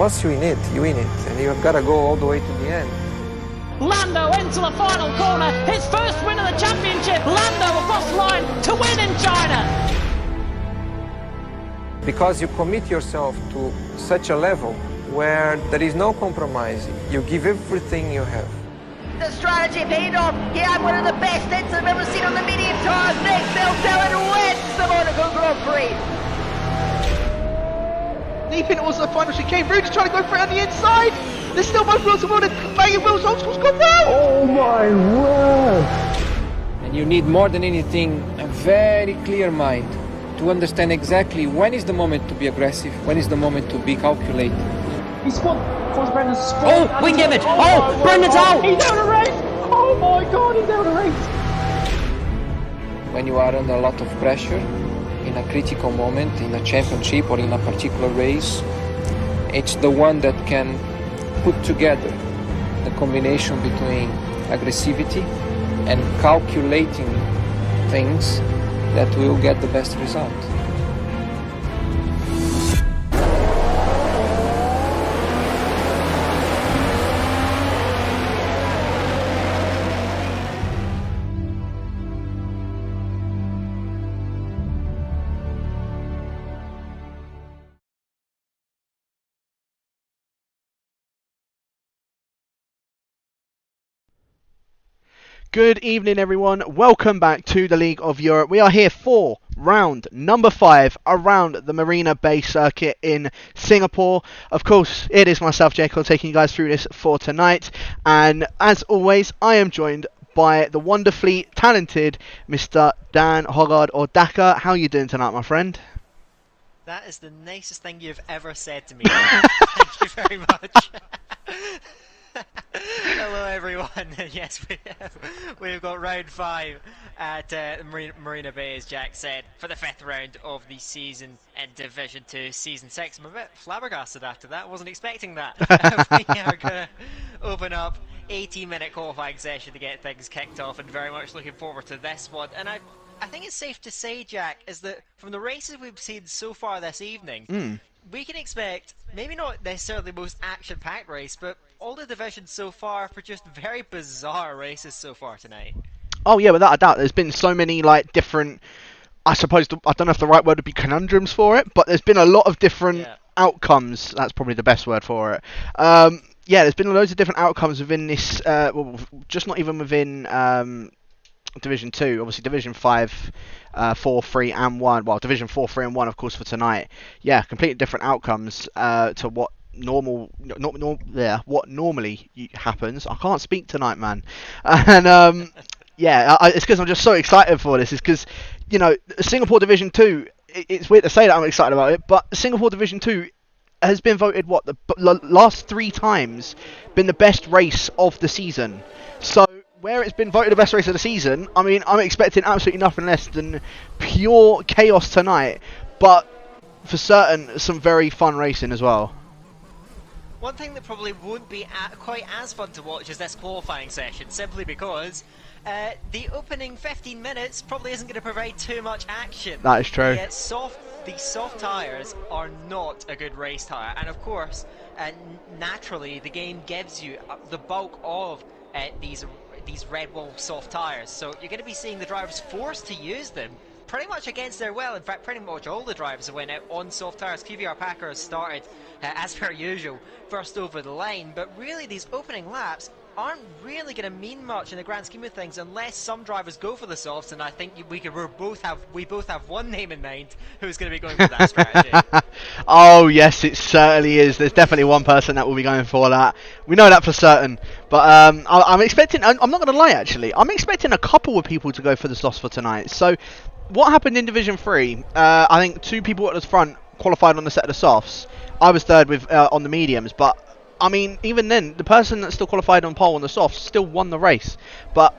Once you win it, and you've got to go all the way to the end. Lando into the final corner, his first win of the championship. Lando across the line to win in China. Because you commit yourself to such a level where there is no compromise. You give everything you have. The strategy paid off. He had one of the best hits I've ever seen on the medium tires. Nick Valdellen wins the Monaco Grand Prix. Deep in towards the final chicane. Rudy's trying to go for it on the inside. There's still both wheels involved. Megan Will's obstacles gone round. Oh my word! And you need more than anything a very clear mind to understand exactly when is the moment to be aggressive, when is the moment to be calculated. He's spun. Brendan's spun. Oh, wing image. Oh, Brendan's out. He's out of the race. Oh my God, he's out of the race. When you are under a lot of pressure, in a critical moment, in a championship or in a particular race, it's the one that can put together the combination between aggressivity and calculating things that will get the best result. Good evening, everyone. Welcome back to the League of Europe. We are here for round number 5 around the Marina Bay circuit in Singapore. Of course, it is myself, Jacob, taking you guys through this for tonight. And as always, I am joined by the wonderfully talented Mr. Dan Hoggard or Daka. How are you doing tonight, my friend? That is the nicest thing you've ever said to me. Thank you very much. Hello everyone. Yes, we've got round 5 at Marina Bay, as Jack said, for the 5th round of the season in Division 2, Season 6. I'm a bit flabbergasted after that. Wasn't expecting that. We are going to open up 18-minute qualifying session to get things kicked off, and very much looking forward to this one. And I think it's safe to say, Jack, is that from the races we've seen so far this evening, we can expect, maybe not necessarily the most action-packed race, but all the divisions so far have produced very bizarre races so far tonight. Oh yeah, without a doubt. There's been so many different, I suppose, I don't know if the right word would be conundrums for it, but there's been a lot of different outcomes. That's probably the best word for it. Yeah, there's been loads of different outcomes within this, well, just not even within Division 2, obviously Division 5, 4, 3 and 1, well, Division 4, 3 and 1 of course for tonight. Yeah, completely different outcomes to what what normally happens. I can't speak tonight, man. And yeah, it's because I'm just so excited for this. It's because, you know, Singapore Division 2, it's weird to say that I'm excited about it, but Singapore Division 2 has been voted, what, the last 3 times been the best race of the season. So where it's been voted the best race of the season, I mean, I'm expecting absolutely nothing less than pure chaos tonight, but for certain, some very fun racing as well. One thing that probably won't be quite as fun to watch is this qualifying session, simply because the opening 15 minutes probably isn't going to provide too much action. That is true. The soft tyres are not a good race tyre, and of course, naturally, the game gives you the bulk of these Red Bull soft tyres, so you're going to be seeing the drivers forced to use them pretty much against their will. In fact, pretty much all the drivers have went out on soft tyres. QVR Packer has started, as per usual, first over the line, but really these opening laps aren't really going to mean much in the grand scheme of things unless some drivers go for the softs, and I think we both have one name in mind who's going to be going for that strategy. Oh yes, it certainly is. There's definitely one person that will be going for that. We know that for certain. But I'm expecting, I'm not going to lie actually, I'm expecting a couple of people to go for the softs for tonight. So what happened in Division 3, I think 2 people at the front qualified on the set of the softs. I was third with on the mediums, but I mean, even then, the person that still qualified on pole on the softs still won the race. But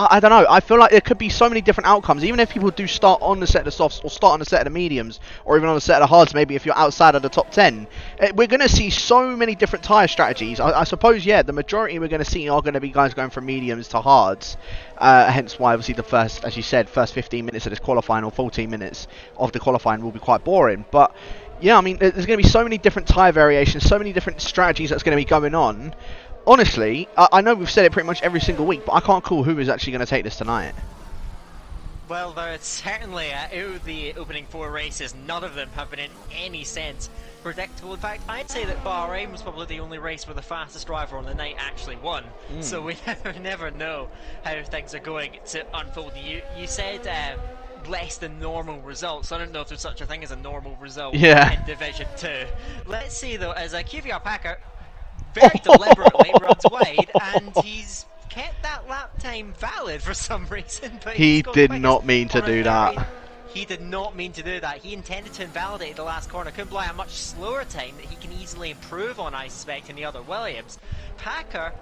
I don't know. I feel like there could be so many different outcomes. Even if people do start on the set of the softs or start on the set of the mediums or even on the set of the hards, maybe if you're outside of the top 10, we're going to see so many different tyre strategies. I suppose, yeah, the majority we're going to see are going to be guys going from mediums to hards. Hence why, obviously, the first, as you said, first 15 minutes of this qualifying or 14 minutes of the qualifying will be quite boring. But yeah, I mean, there's going to be so many different tyre variations, so many different strategies that's going to be going on. Honestly, I know we've said it pretty much every single week, but I can't call who is actually going to take this tonight. Well, there's certainly out of the opening 4 races, none of them have been in any sense predictable. In fact, I'd say that Bahrain was probably the only race where the fastest driver on the night actually won. So we never know how things are going to unfold. You said less than normal results. I don't know if there's such a thing as a normal result in Division 2. Let's see though, as QVR Packer very deliberately runs wide, and he's kept that lap time valid for some reason. But he did not mean to do that. He did not mean to do that. He intended to invalidate the last corner. Kublai a much slower time that he can easily improve on, I suspect, in the other Williams. Packer,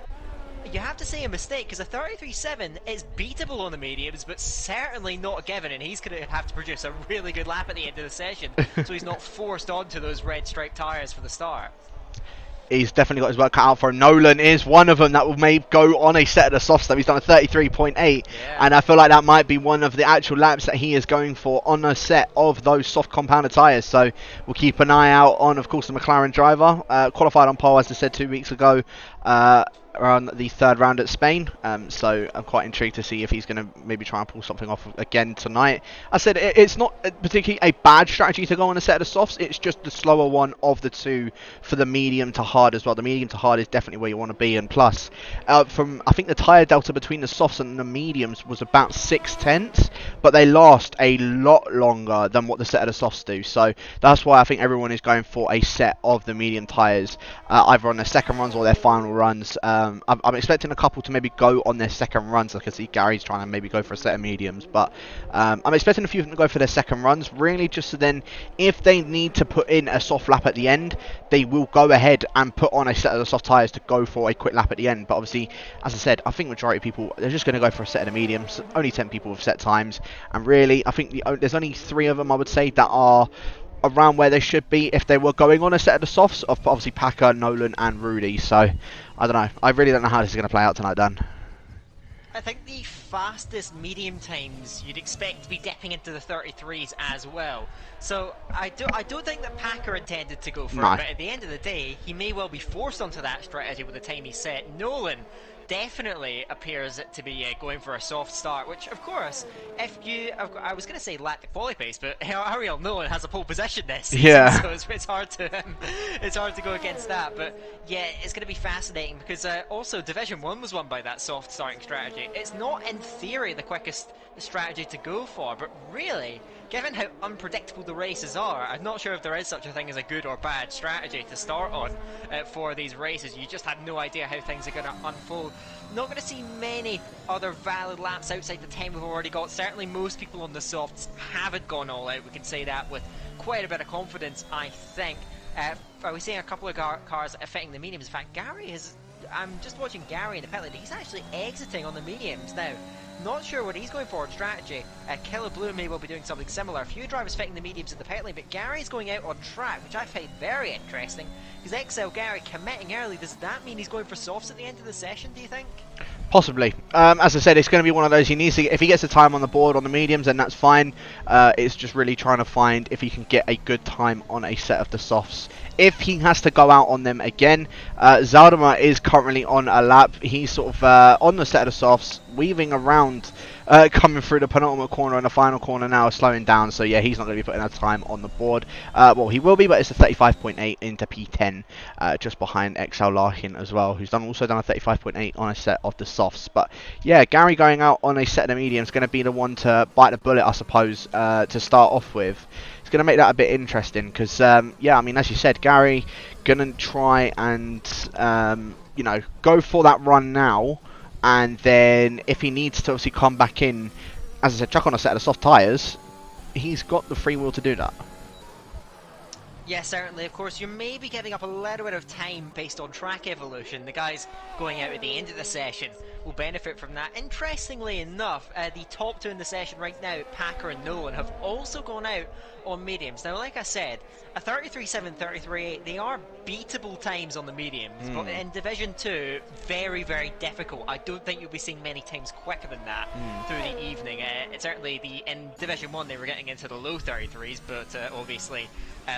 you have to say a mistake, because a 33.7 is beatable on the mediums, but certainly not a given, and he's going to have to produce a really good lap at the end of the session, so he's not forced onto those red striped tyres for the start. He's definitely got his work cut out for him. Nolan is one of them that will maybe go on a set of the soft stuff. He's done a 33.8, and I feel like that might be one of the actual laps that he is going for on a set of those soft compounded tyres. So we'll keep an eye out on, of course, the McLaren driver. Qualified on pole, as I said 2 weeks ago, around the 3rd round at Spain. So I'm quite intrigued to see if he's going to maybe try and pull something off again tonight. I said it's not particularly a bad strategy to go on a set of the softs. It's just the slower one of the two for the medium to hard as well. The medium to hard is definitely where you want to be. And plus, from I think the tyre delta between the softs and the mediums was about 0.6, but they last a lot longer than what the set of the softs do. So that's why I think everyone is going for a set of the medium tyres, either on their second runs or their final runs. I'm expecting a couple to maybe go on their second runs. I can see Gary's trying to maybe go for a set of mediums, but I'm expecting a few of them to go for their second runs, really just so then if they need to put in a soft lap at the end, they will go ahead and put on a set of the soft tyres to go for a quick lap at the end. But obviously, as I said, I think majority of people, they're just going to go for a set of the mediums. Only 10 people with set times, and really I think there's only 3 of them, I would say, that are around where they should be if they were going on a set of the softs, of obviously Packer, Nolan and Rudy. So I don't know, I really don't know how this is going to play out tonight, Dan. I think the fastest medium times you'd expect to be dipping into the 33s as well. So I don't think that Packer intended to go for it, but at the end of the day, he may well be forced onto that strategy with the time he set. Nolan definitely appears to be going for a soft start, which of course, if you, I was going to say lack the quali pace, but Ariel Nolan has a pole position this season, so it's hard to go against that. But yeah, it's going to be fascinating because also Division 1 was won by that soft starting strategy. It's not in theory the quickest strategy to go for, but really, given how unpredictable the races are, I'm not sure if there is such a thing as a good or bad strategy to start on for these races. You just have no idea how things are going to unfold. Not going to see many other valid laps outside the 10 we've already got. Certainly most people on the softs haven't gone all out. We can say that with quite a bit of confidence, I think. Are we seeing a couple of cars affecting the mediums? In fact, Gary is... I'm just watching Gary in the pit lane. He's actually exiting on the mediums now. Not sure what he's going for in strategy. Killer Blue may well be doing something similar. A few drivers fighting the mediums in the pit lane, but Gary's going out on track, which I find very interesting. Because XL Gary committing early, does that mean he's going for softs at the end of the session, do you think? Possibly. As I said, it's going to be one of those he needs to get. If he gets the time on the board on the mediums, then that's fine. It's just really trying to find if he can get a good time on a set of the softs. If he has to go out on them again, Zaldemar is currently on a lap. He's sort of on the set of the softs, weaving around, coming through the penultimate corner and the final corner now, slowing down. So yeah, he's not going to be putting that time on the board. Well, he will be, but it's a 35.8 into P10, just behind XL Larkin as well, who's also done a 35.8 on a set of the softs. But yeah, Gary going out on a set of the mediums is going to be the one to bite the bullet, I suppose, to start off with. It's going to make that a bit interesting because, yeah, I mean, as you said, Gary going to try and, you know, go for that run now. And then if he needs to obviously come back in, as I said, chuck on a set of soft tyres, he's got the free will to do that. Yeah, certainly. Of course, you may be giving up a little bit of time based on track evolution. The guys going out at the end of the session will benefit from that. Interestingly enough, the top two in the session right now, Packer and Nolan, have also gone out on mediums. Now, like I said, a 33.7, 33.8, they are beatable times on the mediums, but in Division 2, very, very difficult. I don't think you'll be seeing many times quicker than that through the evening. Certainly, in Division 1, they were getting into the low 33s, but obviously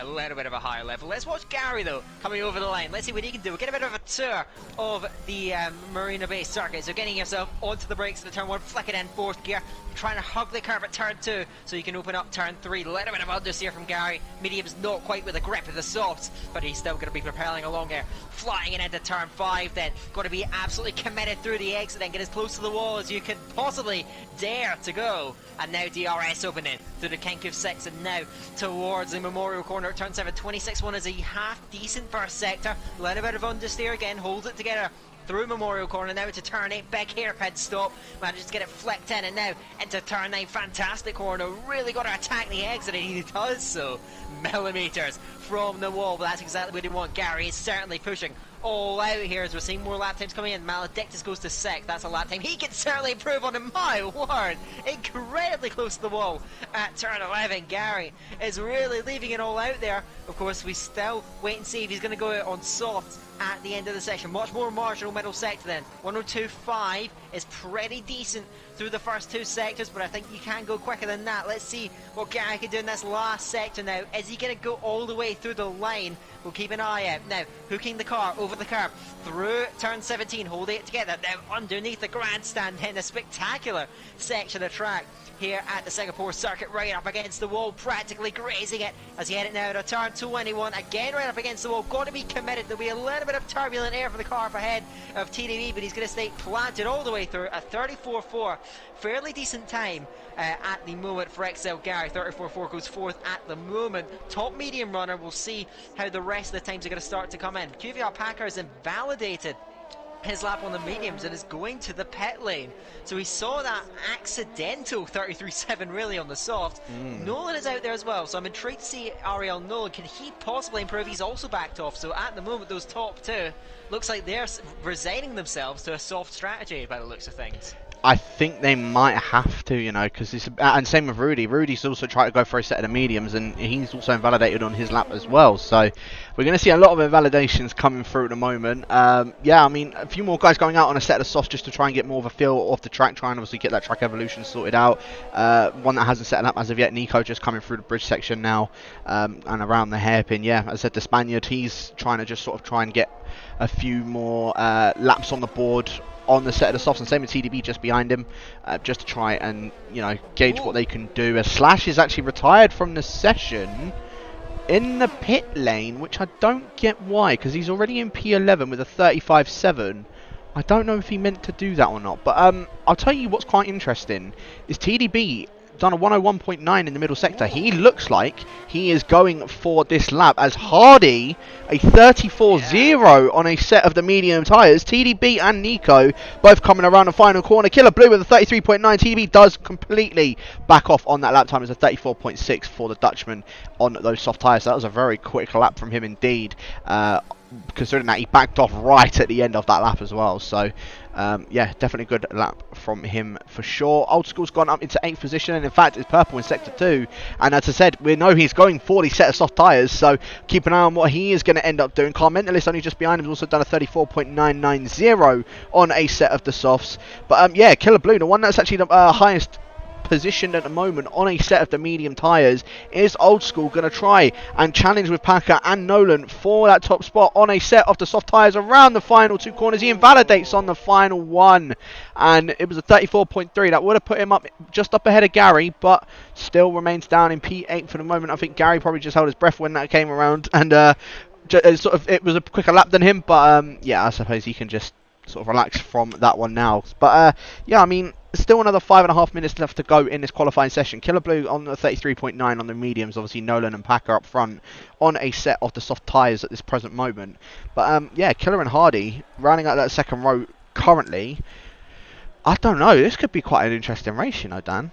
a little bit of a higher level. Let's watch Gary, though, coming over the line. Let's see what he can do. We'll get a bit of a tour of the Marina Bay circuit. So getting yourself onto the brakes at the turn 1, flick it in 4th gear, trying to hug the curve at turn 2 so you can open up turn 3. A little bit of understeer from Gary. Medium's not quite with the grip of the softs, but he's still going to be propelling along here. Flying it into turn 5 then. Got to be absolutely committed through the exit then. Get as close to the wall as you can possibly dare to go. And now DRS opening through the kink of 6 and now towards the Memorial Corner at turn 7. 26.1 is a half decent first sector. A little bit of understeer again. Holds it together through Memorial Corner, now into turn 8, big hairpin stop, manages to get it flicked in, and now into turn 9, fantastic corner, really got to attack the exit, and he does so, millimetres from the wall, but that's exactly what he wants. Gary is certainly pushing all out here as we're seeing more lap times coming in. Maledictus goes to 6th, that's a lap time he can certainly improve on him, my word, incredibly close to the wall at turn 11. Gary is really leaving it all out there. Of course, we still wait and see if he's going to go out on soft at the end of the session. Much more marginal middle sector then. 102.5 is pretty decent through the first 2 sectors, but I think you can go quicker than that. Let's see what Gary can do in this last sector now. Is he going to go all the way through the line? We'll keep an eye out. Now, hooking the car over the curb through turn 17, holding it together. Now, underneath the grandstand in a spectacular section of track here at the Singapore circuit, right up against the wall, practically grazing it as he headed now to turn 21, again right up against the wall. Got to be committed. There'll be a little bit of turbulent air for the car up ahead of TDB, but he's going to stay planted all the way through. A 34.4, fairly decent time at the moment for XL Gary. 34.4 goes 4th at the moment. Top medium runner. We'll see how the rest of the times are going to start to come in. QVR Packer has invalidated his lap on the mediums and is going to the pit lane. So we saw that accidental 33.7 really on the soft. Nolan is out there as well, so I'm intrigued to see Ariel Nolan. Can he possibly improve? He's also backed off, so at the moment those top 2 looks like they're resigning themselves to a soft strategy by the looks of things. I think they might have to, you know, because it's, and same with Rudy. Rudy's also tried to go for a set of the mediums, and he's also invalidated on his lap as well. So we're going to see a lot of invalidations coming through at the moment. Yeah, I mean, a few more guys going out on a set of softs just to try and get more of a feel of the track, try and obviously get that track evolution sorted out. One that hasn't set an up as of yet, Nico, just coming through the bridge section now and around the hairpin. Yeah, as I said, the Spaniard, he's trying to just sort of try and get a few more laps on the board on the set of the softs, and same with TDB just behind him, just to try and, you know, gauge what they can do. As Slash is actually retired from the session in the pit lane, which I don't get why, because he's already in P11 with a 35.7. I don't know if he meant to do that or not, but I'll tell you what's quite interesting is TDB done a 101.9 in the middle sector. He looks like he is going for this lap, as Hardy a 34.0 on a set of the medium tyres. TDB and Nico both coming around the final corner. Killer Blue with a 33.9. TDB does completely back off on that lap time. It's a 34.6 for the Dutchman on those soft tyres. So that was a very quick lap from him indeed, considering that he backed off right at the end of that lap as well. So yeah, definitely a good lap from him for sure. Old School's gone up into 8th position, and in fact it's purple in sector 2, and as I said, we know he's going for the set of soft tyres, so keep an eye on what he is going to end up doing. Car Mentalist, only just behind him, has also done a 34.990 on a set of the softs. But yeah, Killer Blue, the one that's actually the highest positioned at the moment on a set of the medium tyres, is Old School going to try and challenge with Packer and Nolan for that top spot on a set of the soft tyres around the final 2 corners. He invalidates on the final one, and it was a 34.3 that would have put him up just up ahead of Gary, but still remains down in P8 for the moment. I think Gary probably just held his breath when that came around, and sort of it was a quicker lap than him, but yeah, I suppose he can just sort of relax from that one now. But yeah, I mean, still another 5.5 minutes left to go in this qualifying session. Killer Blue on the 33.9 on the mediums. Obviously Nolan and Packer up front on a set of the soft tyres at this present moment. But yeah, Killer and Hardy rounding out that second row currently. I don't know, this could be quite an interesting race, you know, Dan.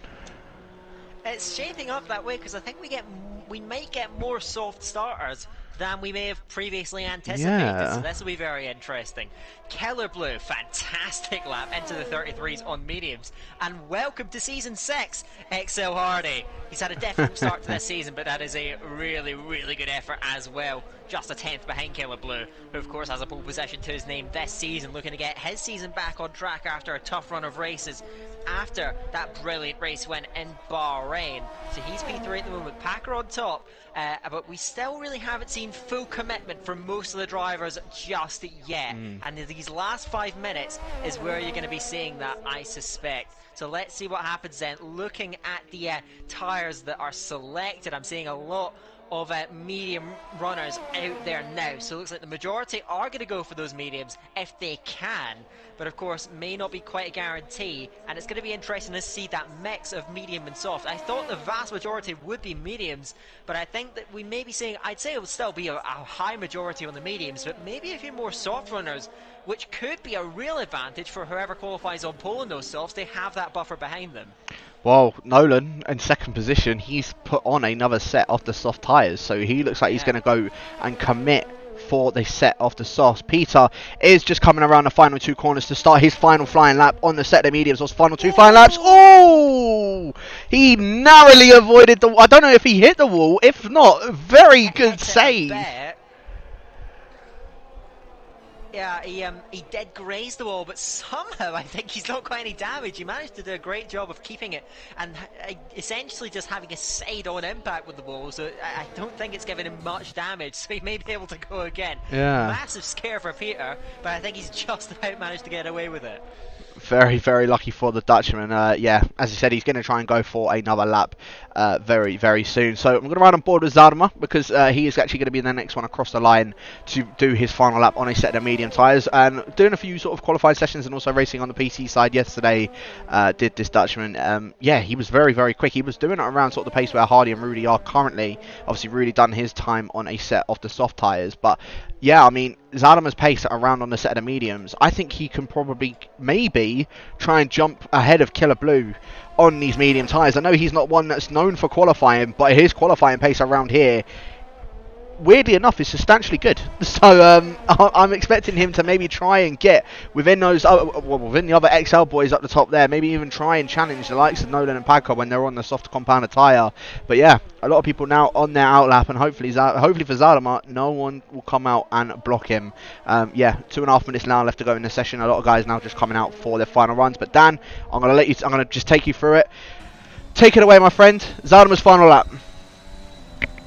It's shaping up that way because I think we get we might get more soft starters than we may have previously anticipated. Yeah. So this will be very interesting. Killer Blue, fantastic lap into the 33s on mediums, and welcome to season 6, XL Hardy. He's had a difficult start to this season, but that is a really, really good effort as well. Just a 10th behind Killer Blue, who of course has a pole position to his name this season, looking to get his season back on track after a tough run of races after that brilliant race win in Bahrain. So he's P3 at the moment, Packer on top, but we still really haven't seen full commitment from most of the drivers just yet. And these last 5 minutes is where you're going to be seeing that, I suspect. So let's see what happens then. Looking at the tyres that are selected, I'm seeing a lot of medium runners out there now, so it looks like the majority are going to go for those mediums if they can, but of course may not be quite a guarantee, and it's going to be interesting to see that mix of medium and soft. I thought the vast majority would be mediums, but I think that we may be seeing, I'd say it would still be a high majority on the mediums, but maybe a few more soft runners, which could be a real advantage for whoever qualifies on pole in those softs. They have that buffer behind them. Well, Nolan in second position, he's put on another set of the soft tyres, so he looks like he's going to go and commit for the set of the softs. Peter is just coming around the final 2 corners to start his final flying lap on the set of mediums. Those final 2 flying laps. Oh! He narrowly avoided the... I don't know if he hit the wall. If not, very good save. Yeah, he did graze the wall, but somehow I think he's not got any damage. He managed to do a great job of keeping it and essentially just having a side-on impact with the wall, so I don't think it's given him much damage, so he may be able to go again. Yeah. Massive scare for Peter, but I think he's just about managed to get away with it. Very, very lucky for the Dutchman. Yeah, as I said, he's going to try and go for another lap very, very soon. So I'm going to ride on board with Zarma because he is actually going to be the next one across the line to do his final lap on a set of medium tyres. And doing a few sort of qualified sessions and also racing on the PC side yesterday, did this Dutchman. Yeah, he was very, very quick. He was doing it around sort of the pace where Hardy and Rudy are currently. Obviously, Rudy done his time on a set of the soft tyres. But yeah, I mean, Zarma's pace around on the set of the mediums, I think he can probably, maybe, try and jump ahead of Killer Blue on these medium tyres. I know he's not one that's known for qualifying, but his qualifying pace around here, weirdly enough, is substantially good. So I'm expecting him to maybe try and get within those, within the other XL boys up the top there, maybe even try and challenge the likes of Nolan and Packer when they're on the soft compounded tyre. But yeah, a lot of people now on their outlap, and hopefully for Zarma, no one will come out and block him. Yeah, 2.5 minutes now left to go in the session. A lot of guys now just coming out for their final runs. But Dan, I'm going to just take you through it. Take it away, my friend. Zarma's final lap.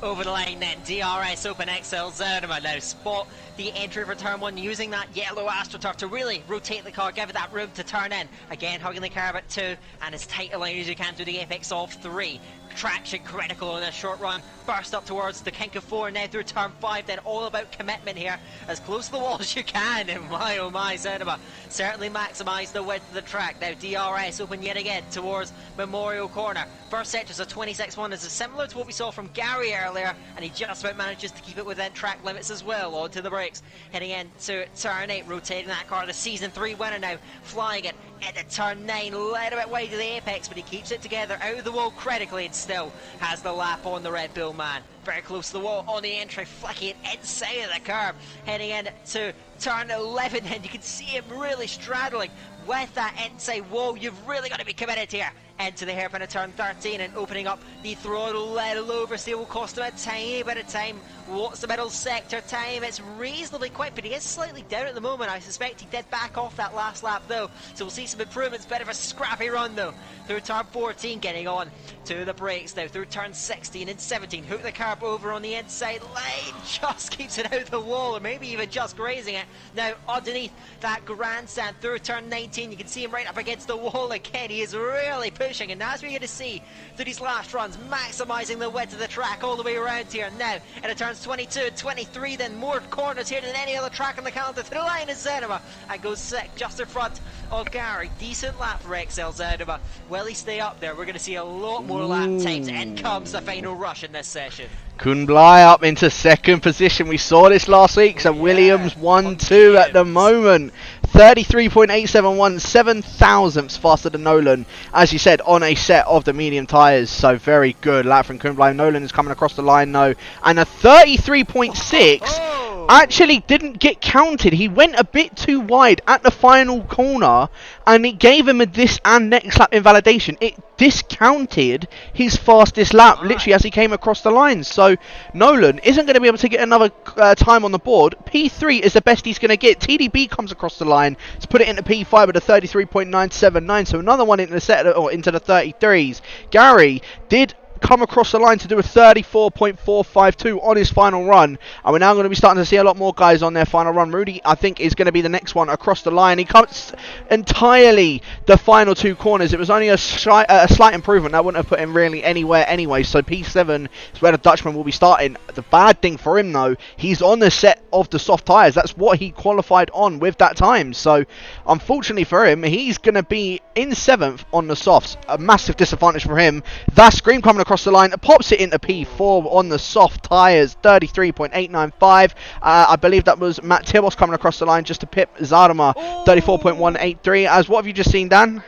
Over the line then, DRS Open XL Zarma now spot the entry for turn 1 using that yellow AstroTurf to really rotate the car, give it that room to turn in. Again, hugging the curb at 2 and as tight a line as you can through the apex of 3. Traction critical in a short run, burst up towards the kink of 4, now through turn 5, then all about commitment here, as close to the wall as you can, and my oh my, Zarma certainly maximised the width of the track. Now DRS open yet again towards Memorial Corner. First sector is a 26.1, this is similar to what we saw from Gary earlier, and he just about manages to keep it within track limits as well. Onto the brakes, heading into turn 8, rotating that car, the season 3 winner now, flying it into turn 9, led a bit wide to the apex, but he keeps it together out of the wall critically and still has the lap on the Red Bull man. Very close to the wall on the entry, flicking it inside of the curb, heading into turn 11, and you can see him really straddling with that inside wall. You've really got to be committed here. Into the hairpin of turn 13 and opening up the throttle little oversteer will cost him a tiny bit of time. What's the middle sector time? It's reasonably quick, but he is slightly down at the moment. I suspect he did back off that last lap though, so we'll see some improvements. Bit of a scrappy run though through turn 14, getting on to the brakes now through turn 16 and 17. Hook the curb over on the inside line, just keeps it out the wall, or maybe even just grazing it. Now underneath that grandstand through turn 19, you can see him right up against the wall again. He is really pushing, and that's what you're going to see through these last runs, maximising the width of the track all the way around here. Now into turns 22 and 23, then more corners here than any other track on the calendar. To the line is Zarma and goes sick just in front of Gary. Decent lap for XL Zarma. Will he stay up there? We're going to see a lot more lap times. In comes the final rush in this session. Kunblai up into second position. We saw this last week. So Williams 1-2 at the moment. 33.871, 7 thousandths faster than Nolan, as you said, on a set of the medium tyres. So very good lap from Kumbla. Nolan is coming across the line though, and a 33.6 actually didn't get counted. He went a bit too wide at the final corner, and it gave him a this and next lap invalidation. It discounted his fastest lap literally as he came across the line. So Nolan isn't going to be able to get another time on the board. P3 is the best he's going to get. TDB comes across the line to put it into P5 with a 33.979, so another one into the set or into the 33s. Gary did come across the line to do a 34.452 on his final run, and we're now going to be starting to see a lot more guys on their final run. Rudy, I think, is going to be the next one across the line. He comes entirely the final two corners. It was only a slight improvement. That wouldn't have put him really anywhere anyway, so P7 is where the Dutchman will be starting. The bad thing for him though, he's on the set of the soft tyres. That's what he qualified on with that time, so unfortunately for him, he's going to be in 7th on the softs. A massive disadvantage for him. That Scream coming across the line, pops it into P4 on the soft tyres, 33.895. I believe that was Matt Tibos coming across the line just to pip Zarema, 34.183. As what have you just seen, Dan?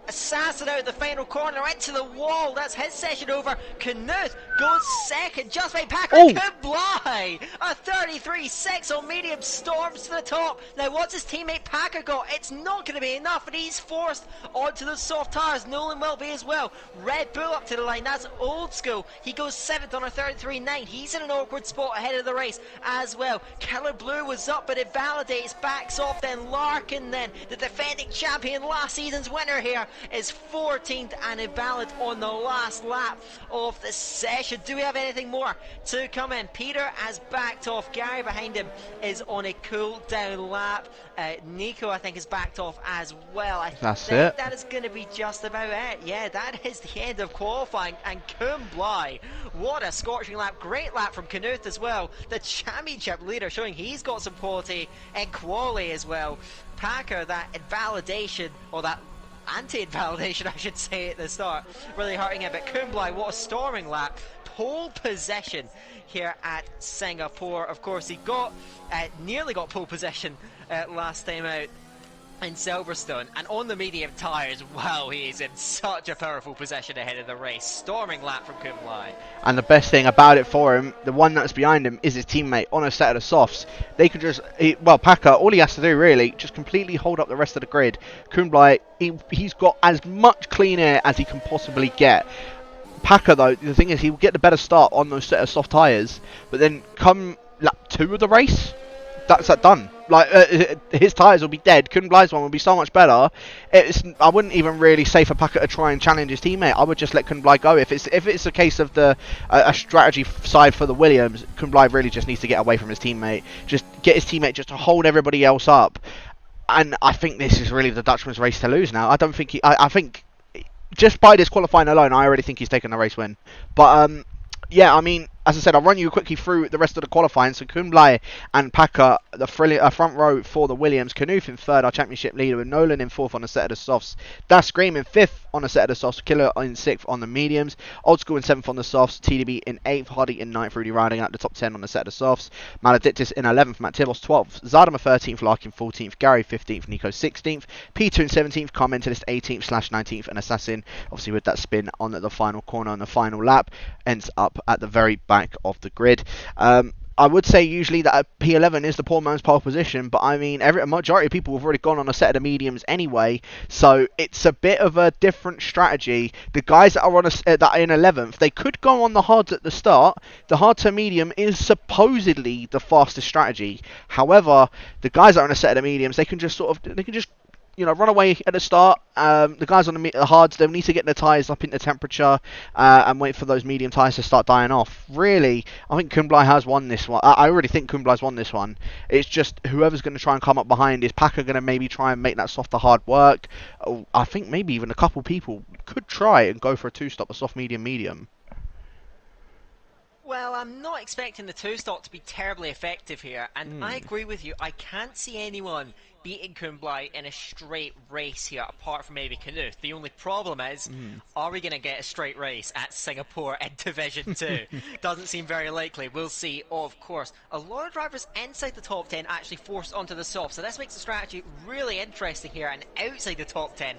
Assassin out the final corner, right to the wall. That's his session over. Knuth goes second, just by Packer. Kublai, a 33.6 on medium, storms to the top. Now, what's his teammate Packer got? It's not going to be enough, and he's forced onto the soft tires. Nolan will be as well. Red Bull up to the line. That's old school. He goes 7th on a 33.9. He's in an awkward spot ahead of the race as well. Killer Blue was up, but it validates, backs off. Then Larkin, then the defending champion, last season's winner here, is 14th and invalid on the last lap of the session. Do we have anything more to come in? Peter has backed off. Gary behind him is on a cool down lap. Nico, I think, is backed off as well. I think that is going to be just about it. Yeah, that is the end of qualifying. And Kumbla, what a scorching lap. Great lap from Knuth as well. The championship leader showing he's got some quality and quality as well. Packer, that invalidation, or that anti-invalidation I should say at the start, really hurting him. But Kumbla, what a storming lap. Pole possession here at Singapore. Of course, he got nearly got pole possession last time out in Silverstone, and on the medium tyres, wow, he is in such a powerful position ahead of the race. Storming lap from Kumbla. And the best thing about it for him, the one that's behind him, is his teammate on a set of the softs. They could just, well, Packer, all he has to do really, just completely hold up the rest of the grid. Kumbla, he's got as much clean air as he can possibly get. Packer, though, the thing is, he will get the better start on those set of soft tyres, but then come lap 2 of the race, that's that done. Like, his tyres will be dead. Kumbla's one will be so much better. I wouldn't even really say for Packer to try and challenge his teammate. I would just let Kumbla go. If it's a case of the a strategy side for the Williams, Kumbla really just needs to get away from his teammate. Just get his teammate just to hold everybody else up. And I think this is really the Dutchman's race to lose now. I don't think I think just by this qualifying alone, I already think he's taken the race win. But yeah, I mean, as I said, I'll run you quickly through the rest of the qualifying. So Kumbla and Packer, the front row for the Williams. Knuth in 3rd, our championship leader, with Nolan in 4th on a set of the softs. Das Scream in 5th on a set of the softs. Killer in 6th on the mediums. Old School in 7th on the softs. TDB in 8th. Hardy in 9th. Rudy riding out the top 10 on the set of the softs. Maledictus in 11th. Matt Tibos 12th. Zarema 13th. Larkin 14th. Gary 15th. Nico 16th. P2 in 17th. Car Mentalist 18th/19th. And Assassin, obviously with that spin on the final corner on the final lap, ends up at the very back of the grid. I would say usually that P11 is the poor man's pole position, but I mean, a majority of people have already gone on a set of the mediums anyway, so it's a bit of a different strategy. The guys that are on that are in 11th, they could go on the hards at the start. The hard to medium is supposedly the fastest strategy. However, the guys that are on a set of the mediums, they can just you know, run away at the start. The guys on the hards, they'll need to get their tyres up into temperature and wait for those medium tyres to start dying off. Really, I think Kumbla has won this one. I already think Kumbla's won this one. It's just whoever's going to try and come up behind. Is Packer going to maybe try and make that softer hard work? I think maybe even a couple people could try and go for a 2-stop, a soft medium. Well, I'm not expecting the 2-stop to be terribly effective here, and I agree with you. I can't see anyone beating Kumbli in a straight race here, apart from maybe Knuth. The only problem is, are we going to get a straight race at Singapore in Division 2? Doesn't seem very likely. We'll see, of course. A lot of drivers inside the top 10 actually forced onto the soft, so this makes the strategy really interesting here. And outside the top 10,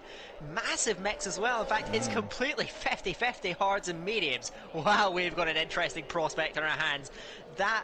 massive mix as well. In fact, it's completely 50-50 hards and mediums. Wow, we've got an interesting prospect in our hands. That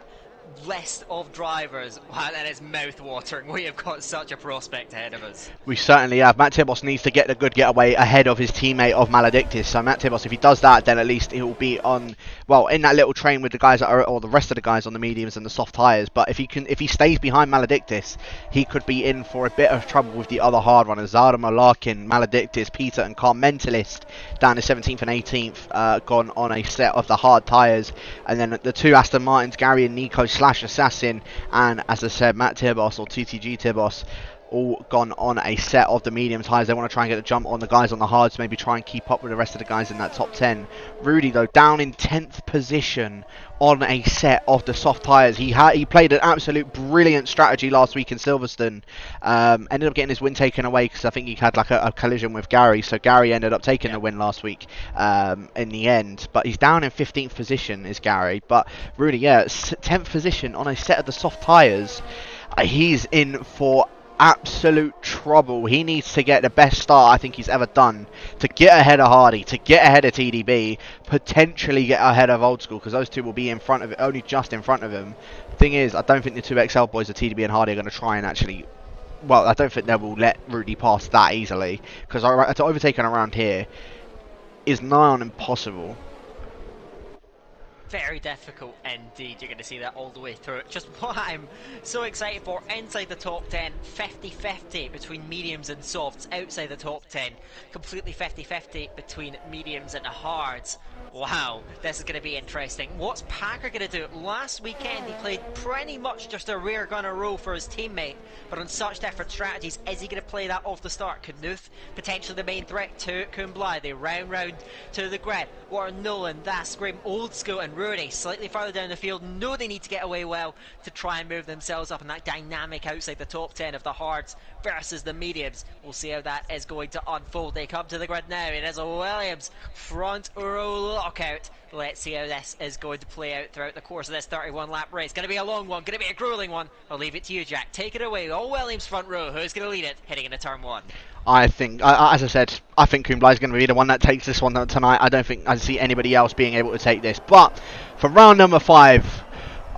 list of drivers, wow, that is mouth-watering. We have got such a prospect ahead of us. We certainly have. Matt Tibos needs to get a good getaway ahead of his teammate of Maledictus. So Matt Tibos, if he does that, then at least he will be on, well, in that little train with the guys that are, or the rest of the guys on the mediums and the soft tyres. But if he stays behind Maledictus, he could be in for a bit of trouble with the other hard runners. Zardamer, Larkin, Maledictus, Peter and Car Mentalist down to 17th and 18th, gone on a set of the hard tyres. And then the two Aston Martins, Gary and Nico / Assassin, and as I said, Matt Tibos or TTG Tibos, all gone on a set of the medium tyres. They want to try and get the jump on the guys on the hards, maybe try and keep up with the rest of the guys in that top 10. Rudy, though, down in 10th position on a set of the soft tyres. He played an absolute brilliant strategy last week in Silverstone. Ended up getting his win taken away because I think he had like a collision with Gary. So Gary ended up taking the win last week in the end. But he's down in 15th position, is Gary. But Rudy, 10th position on a set of the soft tyres. He's in for absolute trouble. He needs to get the best start I think he's ever done to get ahead of Hardy, to get ahead of TDB, potentially get ahead of Old School, because those two will be in front of it, only just in front of him. Thing is, I don't think the two XL boys, the TDB and Hardy, are going to try and actually, well, I don't think they will let Rudy pass that easily, because to overtake him around here is nigh on impossible. Very difficult indeed. You're going to see that all the way through. Just what I'm so excited for, inside the top 10, 50-50 between mediums and softs. Outside the top 10, completely 50-50 between mediums and hards. Wow, this is going to be interesting. What's Packer going to do? Last weekend he played pretty much just a rear gunner role for his teammate, but on such different strategies. Is he going to play that off the start? Knuth, potentially the main threat to Kumbli. They round to the grid. What are Nolan, Dasgrim, Old School and Rudy slightly further down the field? Know they need to get away well to try and move themselves up in that dynamic outside the top 10 of the hards versus the mediums. We'll see how that is going to unfold. They come to the grid now. It is a Williams front row lockout. Let's see how this is going to play out throughout the course of this 31 lap race. Going to be a long one, going to be a grueling one. I'll leave it to you, Jack. Take it away. All Williams front row. Who's going to lead it heading into turn 1? I think, as I said, I think Kumbli is going to be the one that takes this one tonight. I don't think I see anybody else being able to take this. But for round number 5,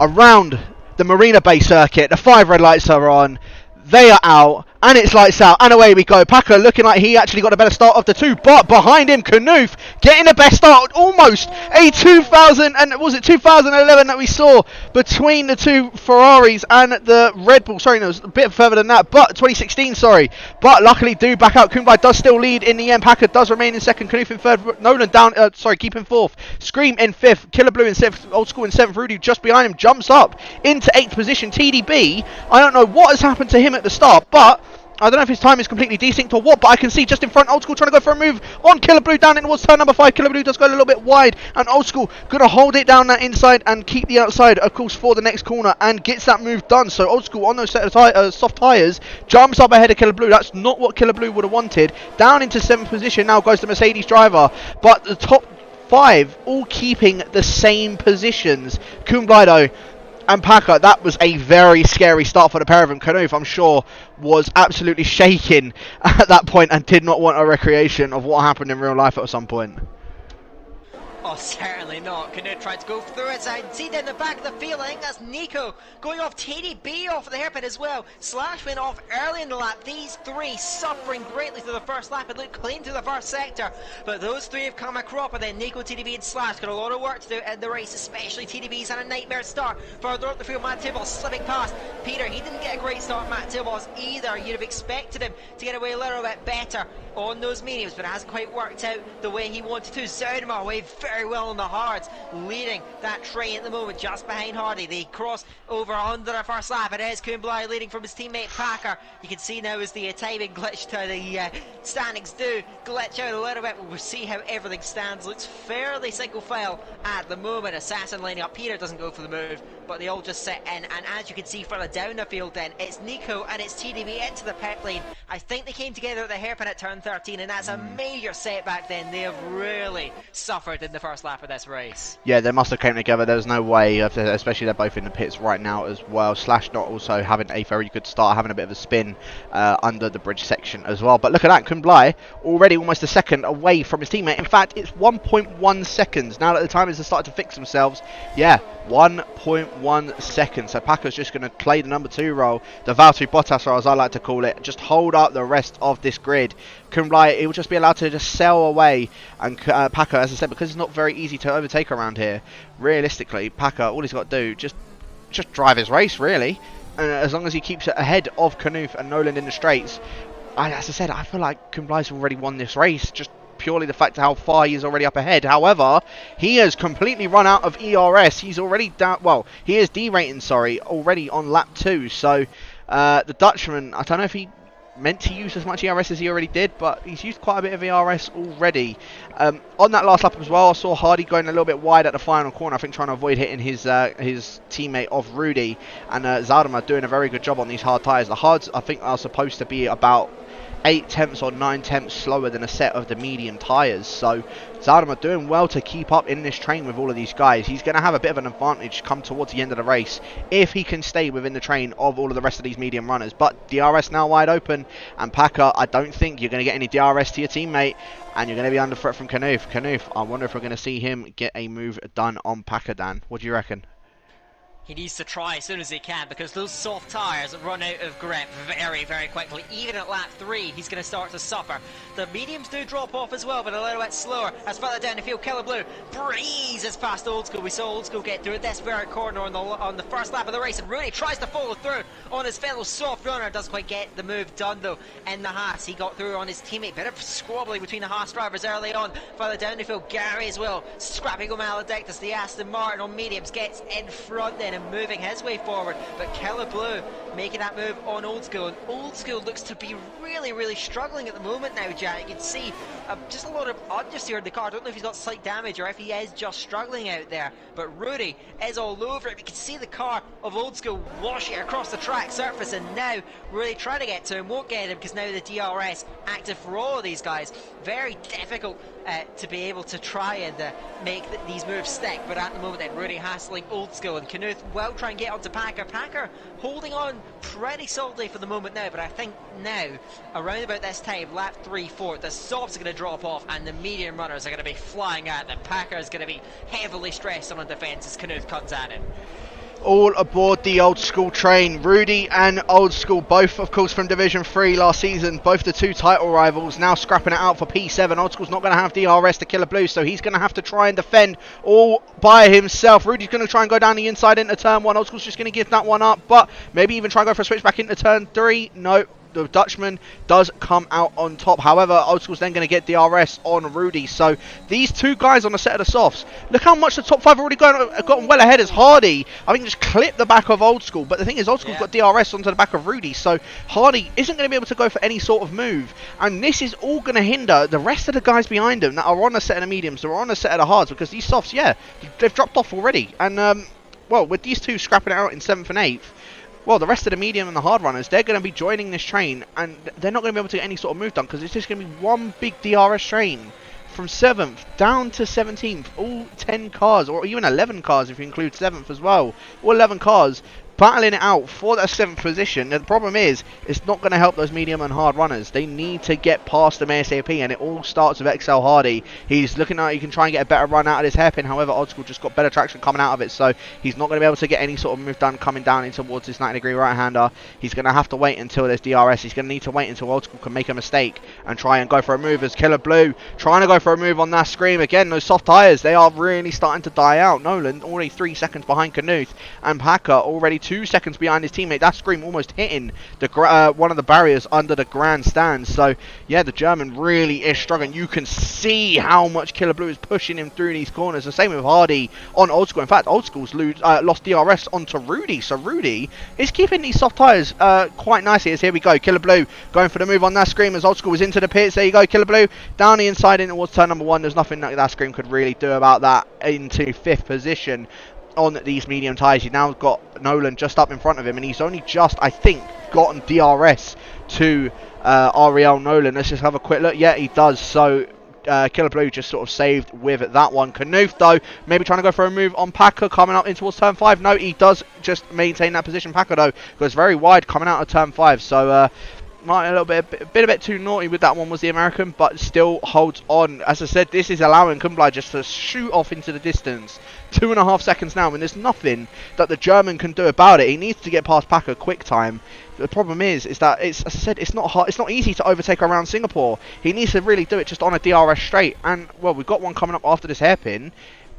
around the Marina Bay circuit, the 5 red lights are on. They are out, and it's lights out, and away we go. Packer looking like he actually got a better start of the two, but behind him, Knuth getting the best start, almost a 2011 that we saw between the two Ferraris and the Red Bull. Sorry, no, it was a bit further than that, but 2016, sorry. But luckily, do back out. Kumbli does still lead in the end. Packer does remain in second. Knuth in third. Nolan down, keeping fourth. Scream in fifth. Killer Blue in sixth. Old School in seventh. Rudy just behind him jumps up into 8th position. TDB, I don't know what has happened to him at the start, but I don't know if his time is completely desynced or what, but I can see just in front Old School trying to go for a move on Killer Blue down in towards turn number 5. Killer Blue does go a little bit wide, and Old School going to hold it down that inside and keep the outside, of course, for the next corner, and gets that move done. So Old School on those set of soft tyres jumps up ahead of Killer Blue. That's not what Killer Blue would have wanted. Down into 7th position now goes the Mercedes driver, but the top 5 all keeping the same positions. Kumbli though and Packer, that was a very scary start for the pair of them. Knuth, I'm sure, was absolutely shaking at that point and did not want a recreation of what happened in real life at some point. Oh, certainly not. Knuth tried to go through it. I see down the back of the field. I think that's Nico going off. TDB off the hairpin as well. Slash went off early in the lap. These three suffering greatly through the first lap. It looked clean through the first sector, but those three have come a crop, and then Nico, TDB and Slash got a lot of work to do in the race, especially TDB's had a nightmare start. Further up the field, Matt Tibos slipping past Peter. He didn't get a great start, Matt Tibos, either. You'd have expected him to get away a little bit better. on those mediums, but it hasn't quite worked out the way he wanted to. Zoudema away very well on the hards, leading that train at the moment, just behind Hardy. They cross over onto the first lap. It is Kumbulai leading from his teammate Packer. You can see now as the timing glitch to the standings do glitch out a little bit, but we'll see how everything stands. Looks fairly single file at the moment. Assassin lining up. Peter doesn't go for the move, but they all just sit in, and as you can see further down the field then, it's Nico and it's TDB into the pit lane. I think they came together at the hairpin at turn 13, and that's a major setback then. They have really suffered in the first lap of this race. Yeah, they must have came together. There's no way, especially they're both in the pits right now as well. Slash not also having a very good start, having a bit of a spin under the bridge section as well. But look at that, Kumbulai already almost a second away from his teammate. In fact, it's 1.1 seconds. Now that the timers have started to fix themselves, yeah, 1.1 seconds. So Packer's just going to play the number 2 role, the Valtteri Bottas role as I like to call it, just hold up the rest of this grid. Kumbulai, it will just be allowed to just sail away, and Packer, as I said, because it's not very easy to overtake around here, realistically, Packer, all he's got to do, just drive his race, really. And as long as he keeps it ahead of Knuth and Nolan in the straights, as I said, I feel like Kumbulai's already won this race, just purely the fact of how far he is already up ahead. However, he has completely run out of ERS. He's already down, well, he is derating, sorry, already on lap 2. So the Dutchman, I don't know if he meant to use as much ERS as he already did, but he's used quite a bit of ERS already. On that last lap as well, I saw Hardy going a little bit wide at the final corner, I think trying to avoid hitting his teammate of Rudy, and Zoudema doing a very good job on these hard tyres. The hards, I think, are supposed to be about 8 tenths or 9 tenths slower than a set of the medium tyres. So Zoudema doing well to keep up in this train with all of these guys. He's going to have a bit of an advantage come towards the end of the race if he can stay within the train of all of the rest of these medium runners. But DRS now wide open, and Packer, I don't think you're going to get any DRS to your teammate, and you're going to be under threat from Knuth. Knuth, I wonder if we're going to see him get a move done on Packer, Dan. What do you reckon? He needs to try as soon as he can, because those soft tyres run out of grip very, very quickly. Even at lap 3, he's going to start to suffer. The mediums do drop off as well, but a little bit slower. As further down the field, Killer Blue breezes past Old School. We saw Old School get through this very corner on the first lap of the race, and Rooney tries to follow through on his fellow soft runner. Doesn't quite get the move done, though, in the Haas. He got through on his teammate. Bit of squabbling between the Haas drivers early on. Further down the field, Gary as well. Scrapping on Maledictus, the Aston Martin on mediums, gets in front then and moving his way forward, but Killer Blue making that move on Old School, and Old School looks to be really, really struggling at the moment now, Jack. You can see just a lot of oddness here in the car. I don't know if he's got slight damage or if he is just struggling out there, but Rudy is all over it. You can see the car of Old School washing across the track surface, and now really trying to get to him, won't get him because now the DRS active for all of these guys. Very difficult to be able to try and make these moves stick, but at the moment then Rudy hassling Old School, and Knuth will try and get onto Packer. Packer holding on pretty solidly for the moment now, but I think now around about this time, lap 3-4, the softs are going to drop off and the medium runners are going to be flying at them. Packer is going to be heavily stressed on the defence as Knuth comes at him. All aboard the Old School train. Rudy and Old School, both of course from Division 3 last season, both the 2 title rivals, now scrapping it out for P7. Old School's not going to have DRS to Killer Blue, so he's going to have to try and defend all by himself. Rudy's going to try and go down the inside into turn 1. Old School's just going to give that one up, but maybe even try and go for a switch back into turn 3. No. The Dutchman does come out on top. However, Old School's then going to get DRS on Rudy. So these 2 guys on the set of the softs, look how much the top 5 have already gotten well ahead as Hardy, I think, just clipped the back of Old School. But the thing is, Old School's got DRS onto the back of Rudy, so Hardy isn't going to be able to go for any sort of move. And this is all going to hinder the rest of the guys behind him that are on a set of the mediums, that are on a set of the hards, because these softs, yeah, they've dropped off already. And, well, with these 2 scrapping it out in 7th and 8th, well, the rest of the medium and the hard runners, they're going to be joining this train, and they're not going to be able to get any sort of move done, because it's just going to be one big DRS train from 7th down to 17th. All 10 cars, or even 11 cars if you include 7th as well. All 11 cars battling it out for that 7th position. Now, the problem is, it's not going to help those medium and hard runners. They need to get past them ASAP, and it all starts with XL Hardy. He's looking like he can try and get a better run out of this hairpin. However, Old School just got better traction coming out of it, so he's not going to be able to get any sort of move done coming down in towards this 90-degree right-hander. He's going to have to wait until there's DRS. He's going to need to wait until Old School can make a mistake and try and go for a move, as Killer Blue trying to go for a move on that Scream. Again, those soft tyres, they are really starting to die out. Nolan already 3 seconds behind Knuth, and Packer already 2 2 seconds behind his teammate. That scream almost hitting the one of the barriers under the grandstand. So yeah, the German really is struggling. You can see how much Killer Blue is pushing him through these corners. The same with Hardy on Old School. In fact, Old School's lost DRS onto Rudy. So Rudy is keeping these soft tyres quite nicely. As here we go, Killer Blue going for the move on that scream as Old School is into the pits. There you go, Killer Blue down the inside in towards turn number 1. There's nothing that scream could really do about that. Into 5th position on these medium tyres. You've now got Nolan just up in front of him, and he's only just, I think, gotten DRS to Ariel Nolan. Let's just have a quick look. Yeah, he does. So Killer Blue just sort of saved with that one. Knuth, though, maybe trying to go for a move on Packer coming up in towards turn 5. No, he does just maintain that position. Packer, though, goes very wide coming out of turn 5. So might a bit too naughty with that one was the American, but still holds on. As I said, this is allowing Kumblai just to shoot off into the distance. 2.5 seconds now, and there's nothing that the German can do about it. He needs to get past Packer quick time. The problem is that it's, as I said, it's not hard, it's not easy to overtake around Singapore. He needs to really do it just on a DRS straight. And well, we've got one coming up after this hairpin.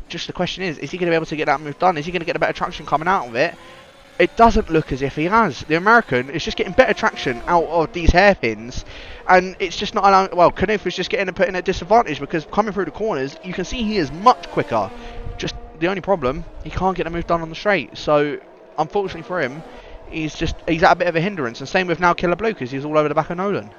Just the question is he going to be able to get that move done? Is he going to get a better traction coming out of it? It doesn't look as if he has. The American is just getting better traction out of these hairpins, and it's just not allowing. Well, Knuth is just getting put in a disadvantage because coming through the corners, you can see he is much quicker. Just the only problem, he can't get a move done on the straight. So, unfortunately for him, he's at a bit of a hindrance. And same with now Killer Blue because he's all over the back of Nolan.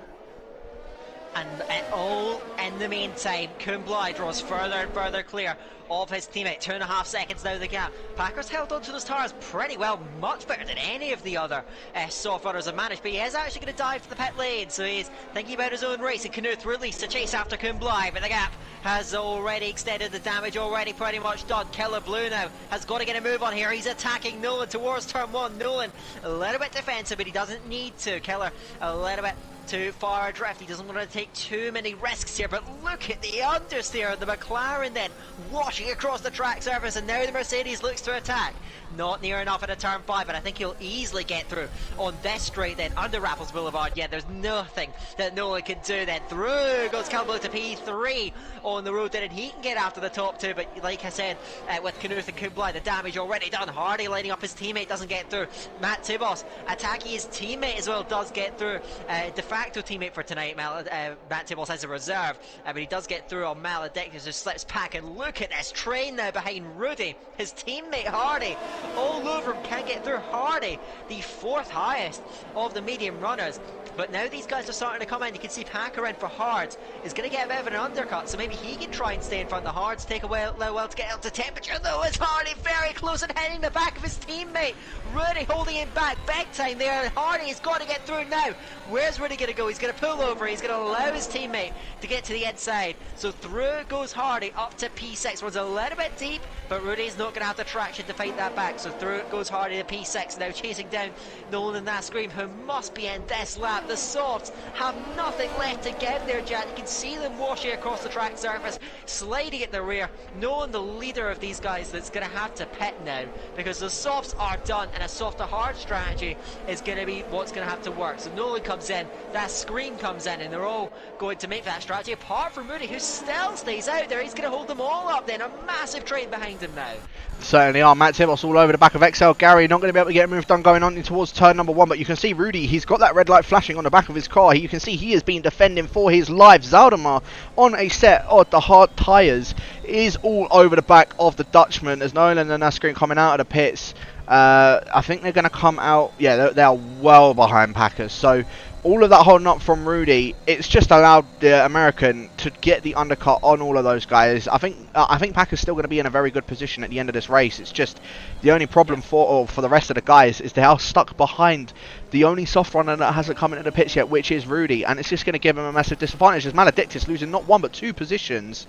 And all in the meantime, Kumblai draws further and further clear of his teammate. 2.5 seconds now the gap. Packer's held onto those tires pretty well, much better than any of the other soft runners have managed, but he is actually going to dive to the pit lane, so he's thinking about his own race. And Knuth released to chase after Kumblai, but the gap has already extended, the damage already pretty much done. Killer Blue now has got to get a move on here. He's attacking Nolan towards turn 1. Nolan a little bit defensive, but he doesn't need to. Killer a little bit too far adrift. He doesn't want to take too many risks here, but look at the understeer. The McLaren then washing across the track surface, and now the Mercedes looks to attack. Not near enough at a turn 5, but I think he'll easily get through on this straight then under Raffles Boulevard. Yeah, there's nothing that Nolan can do then. Through goes Calvo to P3 on the road then, and he can get after the top 2, but like I said, with Knuth and Kumblai, the damage already done. Hardy lining up his teammate, doesn't get through. Matt Tibos attacking his teammate as well, does get through. De facto teammate for tonight, Matt Tibos has a reserve, but he does get through on Maledictus, who slips back, and look at this train now behind Rudy. His teammate Hardy all over him, can't get through. Hardy, the 4th highest of the medium runners. But now these guys are starting to come in. You can see Packer in for Hards is going to get a bit of an undercut, so maybe he can try and stay in front of the Hards, take a while to get up to temperature, though. It's Hardy very close and hitting the back of his teammate. Rudy holding him back big time there. Hardy has got to get through now. Where's Rudy going to go? He's going to pull over. He's going to allow his teammate to get to the inside. So through goes Hardy up to P6. Runs a little bit deep, but Rudy's not going to have the traction to fight that back. So through it goes Hardy to P6. Now chasing down Nolan and Nascream, who must be in this lap. The softs have nothing left to give there, Jack. You can see them washing across the track surface, sliding in the rear. Nolan, the leader of these guys, that's going to have to pit now because the softs are done, and a soft to hard strategy is going to be what's going to have to work. So Nolan comes in, that Scream comes in, and they're all going to make that strategy, apart from Moody, who still stays out there. He's going to hold them all up then. A massive train behind him now. Certainly are. Matt Tibos all over the back of XL. Gary not going to be able to get a move done going on towards turn number 1, but you can see Rudy, he's got that red light flashing on the back of his car. You can see he has been defending for his life. Zaldemar on a set of the hard tyres is all over the back of the Dutchman as Nolan and Nascream coming out of the pits. I think they're going to come out, yeah, they are well behind Packers. So all of that holding up from Rudy, it's just allowed the American to get the undercut on all of those guys. I think Packers still going to be in a very good position at the end of this race. It's just the only problem for the rest of the guys is they are stuck behind the only soft runner that hasn't come into the pits yet, which is Rudy, and it's just going to give him a massive disadvantage as Maledictus losing not 1 but 2 positions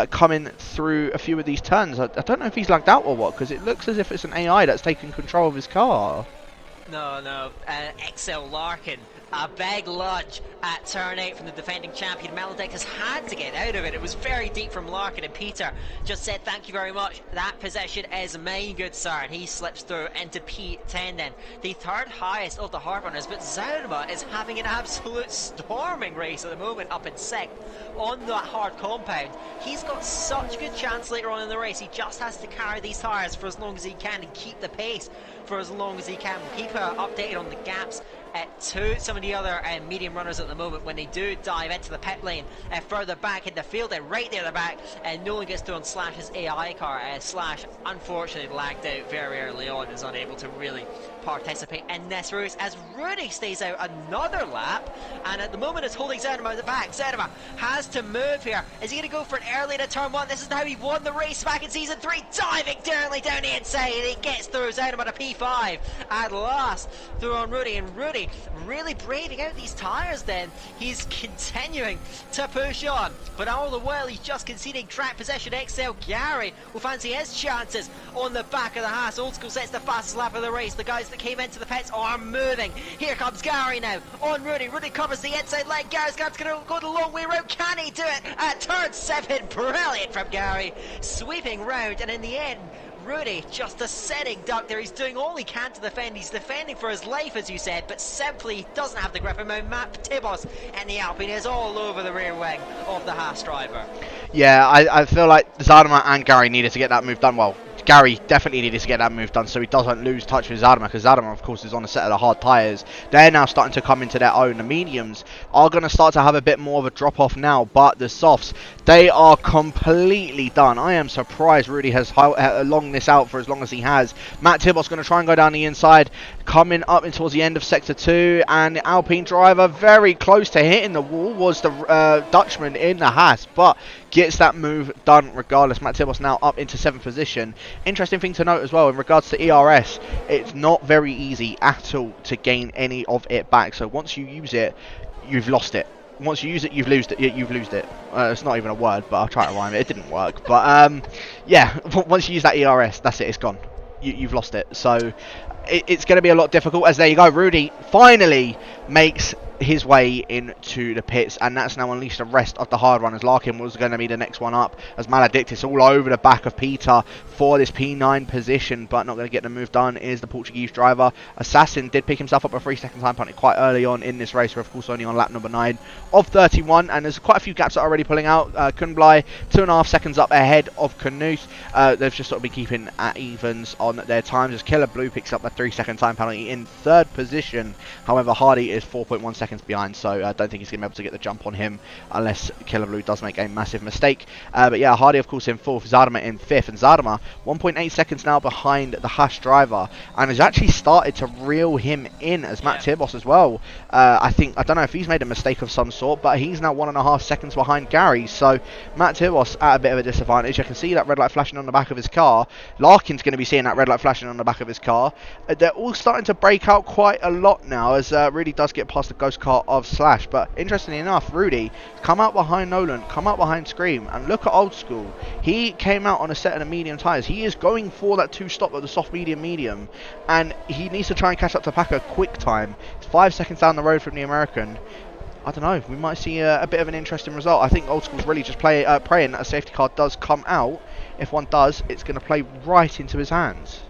coming through a few of these turns. I don't know if he's lagged out or what, because it looks as if it's an AI that's taking control of his car. No, XL Larkin a big lunge at turn 8 from the defending champion. Maledictus had to get out of it. It was very deep from Larkin, and Peter just said, thank you very much. That position is mine, good sir. And he slips through into P10 then. The third highest of the hard runners, but Zauma is having an absolute storming race at the moment, up in 6th on that hard compound. He's got such a good chance later on in the race. He just has to carry these tyres for as long as he can and keep the pace for as long as he can. We'll keep updated on the gaps to some of the other medium runners at the moment when they do dive into the pit lane further back in the field, and right there at the back, no one gets through on Slash's AI car. Slash unfortunately lagged out very early on, is unable to really participate in this race as Rudy stays out another lap, and at the moment is holding Zedema at the back. Zedema has to move here. Is he going to go for it early to turn 1? This is how he won the race back in season 3, diving directly down the inside, and he gets through Zedema to P5 at last through on Rudy, and Rudy really braiding out these tyres then. He's continuing to push on, but all the while he's just conceding track possession. XL Gary will fancy his chances on the back of the Haas. Old School sets the fastest lap of the race. The guys that came into the pits are moving. Here comes Gary now on Rudy. Rudy covers the inside leg. Gary's going to go the long way round. Can he do it at turn 7? Brilliant from Gary, sweeping round, and in the end Rudy just a sitting duck there. He's doing all he can to defend. He's defending for his life, as you said, but simply doesn't have the grip. And Matt Tibos and the Alpine is all over the rear wing of the Haas driver. Yeah, I feel like Zadema and Gary needed to get that move done. Well, Gary definitely needed to get that move done so he doesn't lose touch with Zadema, because Zadema, of course, is on a set of the hard tyres. They're now starting to come into their own. The mediums are going to start to have a bit more of a drop-off now, but the softs, they are completely done. I am surprised Rudy has longed this out for as long as he has. Matt Tibos going to try and go down the inside, coming up towards the end of Sector 2, and the Alpine driver very close to hitting the wall was the Dutchman in the Haas, but gets that move done regardless. Matt Tibos now up into 7th position. Interesting thing to note as well in regards to ERS, it's not very easy at all to gain any of it back. So once you use it, you've lost it. Once you use it, you've lost it. It's not even a word, but I'll try to rhyme it. It didn't work, but yeah. Once you use that ERS, that's it. It's gone. You've lost it. So it's going to be a lot difficult. As there you go, Rudy finally makes his way into the pits, and that's now unleashed the rest of the hard runners. Larkin was going to be the next one up, as Maledictus all over the back of Peter for this P9 position, but not going to get the move done is the Portuguese driver. Assassin did pick himself up a 3-second time penalty quite early on in this race. We're of course only on lap number 9 of 31, and there's quite a few gaps that are already pulling out. Kunblai 2.5 seconds up ahead of Knuth. They've just sort of been keeping at evens on their times, as Killer Blue picks up the 3-second time penalty in 3rd position. However, Hardy is 4.1 seconds behind, so I don't think he's going to be able to get the jump on him unless Killer Blue does make a massive mistake. But yeah, Hardy of course in 4th, Zadema in 5th, and Zadema 1.8 seconds now behind the Haas driver, and has actually started to reel him in as Matt Tibos as well. I don't know if he's made a mistake of some sort, but he's now 1.5 seconds behind Gary, so Matt Tibos at a bit of a disadvantage. You can see that red light flashing on the back of his car. Larkin's going to be seeing that red light flashing on the back of his car. They're all starting to break out quite a lot now, as Rudy does get past the ghost car of Slash. But interestingly enough, Rudy come out behind Nolan, come out behind Scream, and look at Old School. He came out on a set of the medium tyres. He is going for that 2-stop of the soft medium, and he needs to try and catch up to Packer quick time. It's 5 seconds down the road from the American. I don't know, we might see a bit of an interesting result. I think Old School's really just praying that a safety car does come out. If one does, it's going to play right into his hands.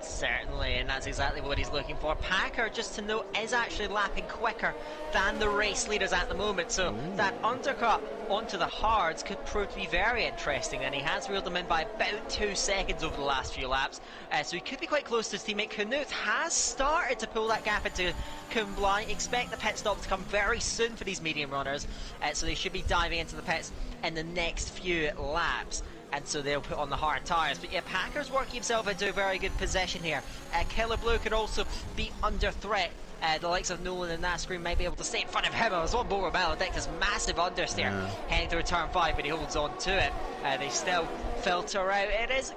Certainly, and that's exactly what he's looking for. Packer, just to note, is actually lapping quicker than the race leaders at the moment, so that undercut onto the hards could prove to be very interesting, and he has reeled them in by about 2 seconds over the last few laps, so he could be quite close to his teammate. Knuth has started to pull that gap into Kumblai. Expect the pit stop to come very soon for these medium runners, so they should be diving into the pits in the next few laps, and so they'll put on the hard tyres. But yeah, Packer's working himself into a very good position here. Killer Blue could also be under threat. The likes of Nolan and Nascreen might be able to stay in front of him. There's one more Maledictus, massive understeer heading through turn 5, but he holds on to it. They still filter out. It is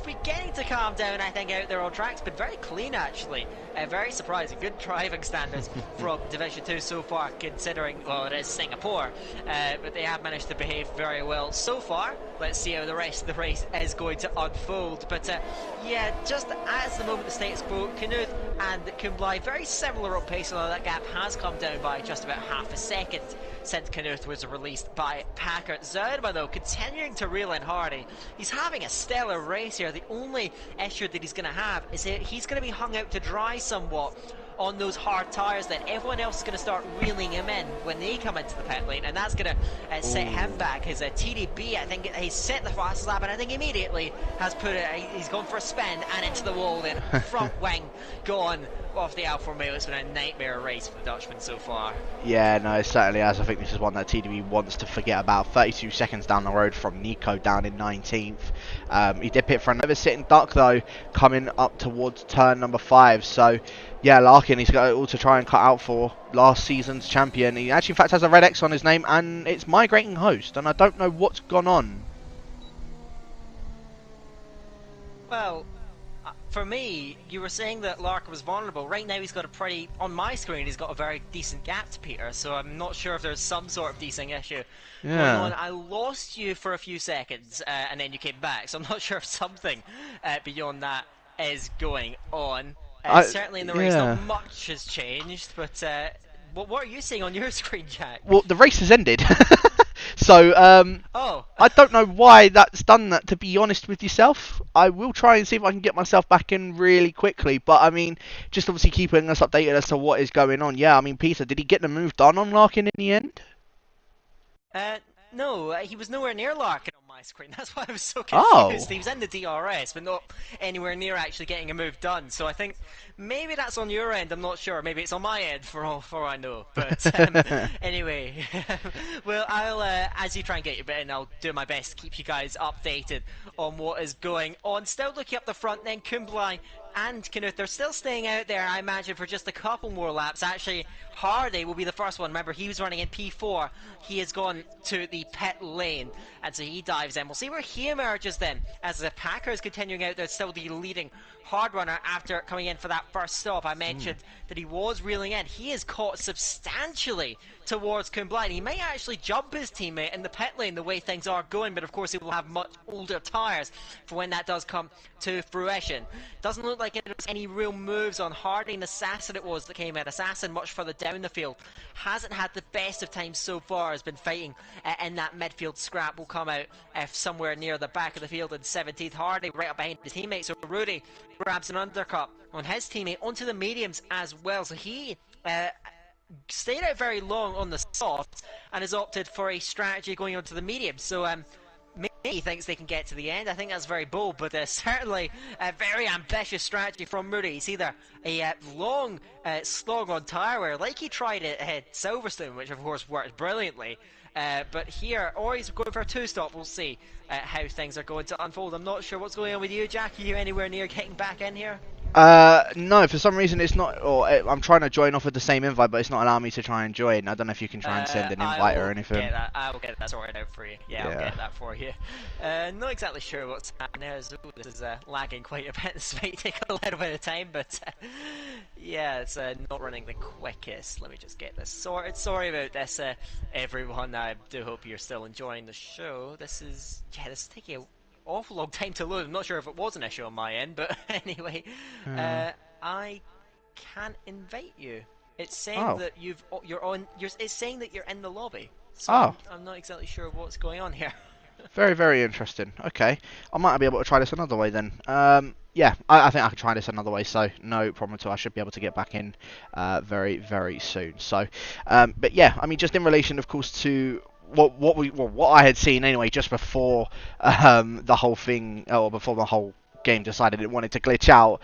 beginning to calm down, I think, out there on track. It's been very clean, actually, very surprising. Good driving standards from Division 2 so far, considering, well, it is Singapore, but they have managed to behave very well so far. Let's see how the rest of the race is going to unfold. But yeah, just as the moment the status quo, Knuth and Kumblai very similar on pace, although that gap has come down by just about half a second since Knuth was released by Packard. Zoudema, though, continuing to reel in Hardy. He's having a stellar race here. The only issue that he's going to have is that he's going to be hung out to dry somewhat on those hard tyres. Then everyone else is going to start reeling him in when they come into the pit lane, and that's going to set him back. His TDB, I think he's set the fastest lap, and I think immediately has put it, he's gone for a spin and into the wall. Then front wing gone off the Alfa Romeo. It's been a nightmare race for the Dutchman so far. Yeah, no, it certainly has. I think this is one that TDB wants to forget about. 32 seconds down the road from Nico, down in 19th. He did pit for another sitting duck though, coming up towards turn number 5. So yeah, Larkin, he's got it all to try and cut out for last season's champion. He actually in fact has a red X on his name, and it's Migrating Host, and I don't know what's gone on. Well, for me, you were saying that Larkin was vulnerable. Right now he's got a pretty, on my screen, he's got a very decent gap to Peter, so I'm not sure if there's some sort of decent issue going on. I lost you for a few seconds, and then you came back, so I'm not sure if something beyond that is going on. Certainly in the race, not much has changed, but what are you seeing on your screen, Jack? Well, the race has ended. So, I don't know why that's done that, to be honest with yourself. I will try and see if I can get myself back in really quickly, but I mean, just obviously keeping us updated as to what is going on. Yeah, I mean, Peter, did he get the move done on Larkin in the end? No, he was nowhere near Larkin on my screen. That's why I was so confused. He was in the DRS, but not anywhere near actually getting a move done. So I think maybe that's on your end. I'm not sure. Maybe it's on my end for all I know. But anyway, well, I'll as you try and get your bit in, I'll do my best to keep you guys updated on what is going on. Still looking up the front, then Kumblai and Knuth, they're still staying out there, I imagine, for just a couple more laps. Actually, Hardy will be the first one. Remember, he was running in P4. He has gone to the pit lane, and so he dives in. We'll see where he emerges then, as the Packer is continuing out there, still the leading hard runner after coming in for that first stop. I mentioned that he was reeling in. He is caught substantially towards Kumblai. He may actually jump his teammate in the pit lane the way things are going, but of course he will have much older tyres for when that does come to fruition. Doesn't look like there was any real moves on Hardy and Assassin it was that came out. Assassin much further down the field. Hasn't had the best of times so far, has been fighting in that midfield scrap. Will come out somewhere near the back of the field in 17th. Hardy right up behind his teammate, so Rudy grabs an undercut on his teammate onto the mediums as well. So he stayed out very long on the softs and has opted for a strategy going onto the medium. So maybe he thinks they can get to the end. I think that's very bold, but certainly a very ambitious strategy from Rudy. It's either a long slog on tyre wear, like he tried it at Silverstone, which of course worked brilliantly. But here, or he's going for a two-stop. We'll see how things are going to unfold. I'm not sure what's going on with you, Jack. Are you anywhere near getting back in here? No, for some reason it's not, or I'm trying to join off with the same invite, but it's not allowing me to try and join. I don't know if you can try and send an invite or anything. I will get that sorted out for you. Yeah, I'll get that for you. Not exactly sure what's happening there. This is lagging quite a bit. This might take a little bit of time, but yeah, it's not running the quickest. Let me just get this sorted. Sorry about this, everyone. I do hope you're still enjoying the show. This is taking a awful long time to load. I'm not sure if it was an issue on my end, but anyway, I can't invite you. It's saying that it's saying that you're in the lobby. So I'm not exactly sure what's going on here. Very, very interesting. Okay, I might be able to try this another way then. Yeah, I think I can try this another way, so no problem at all. I should be able to get back in very, very soon. So, but yeah, I mean, just in relation, of course, to what I had seen anyway, just before the whole thing, or before the whole game decided it wanted to glitch out.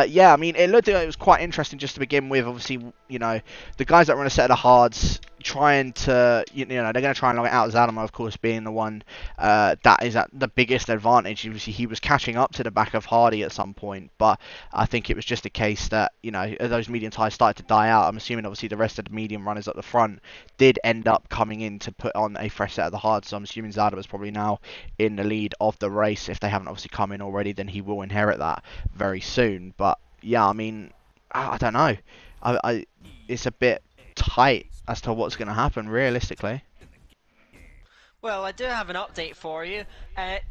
Yeah, I mean, it looked like it was quite interesting just to begin with. Obviously, you know, the guys that run a set of the hards trying to, you know, they're going to try and log it out. Zoudema, of course, being the one that is at the biggest advantage. Obviously, he was catching up to the back of Hardy at some point, but I think it was just a case that, you know, those medium tyres started to die out. I'm assuming, obviously, the rest of the medium runners at the front did end up coming in to put on a fresh set of the hards, so I'm assuming Zoudema is probably now in the lead of the race. If they haven't obviously come in already, then he will inherit that very soon. But yeah, I mean, I don't know. It's a bit tight as to what's going to happen realistically. Well, I do have an update for you.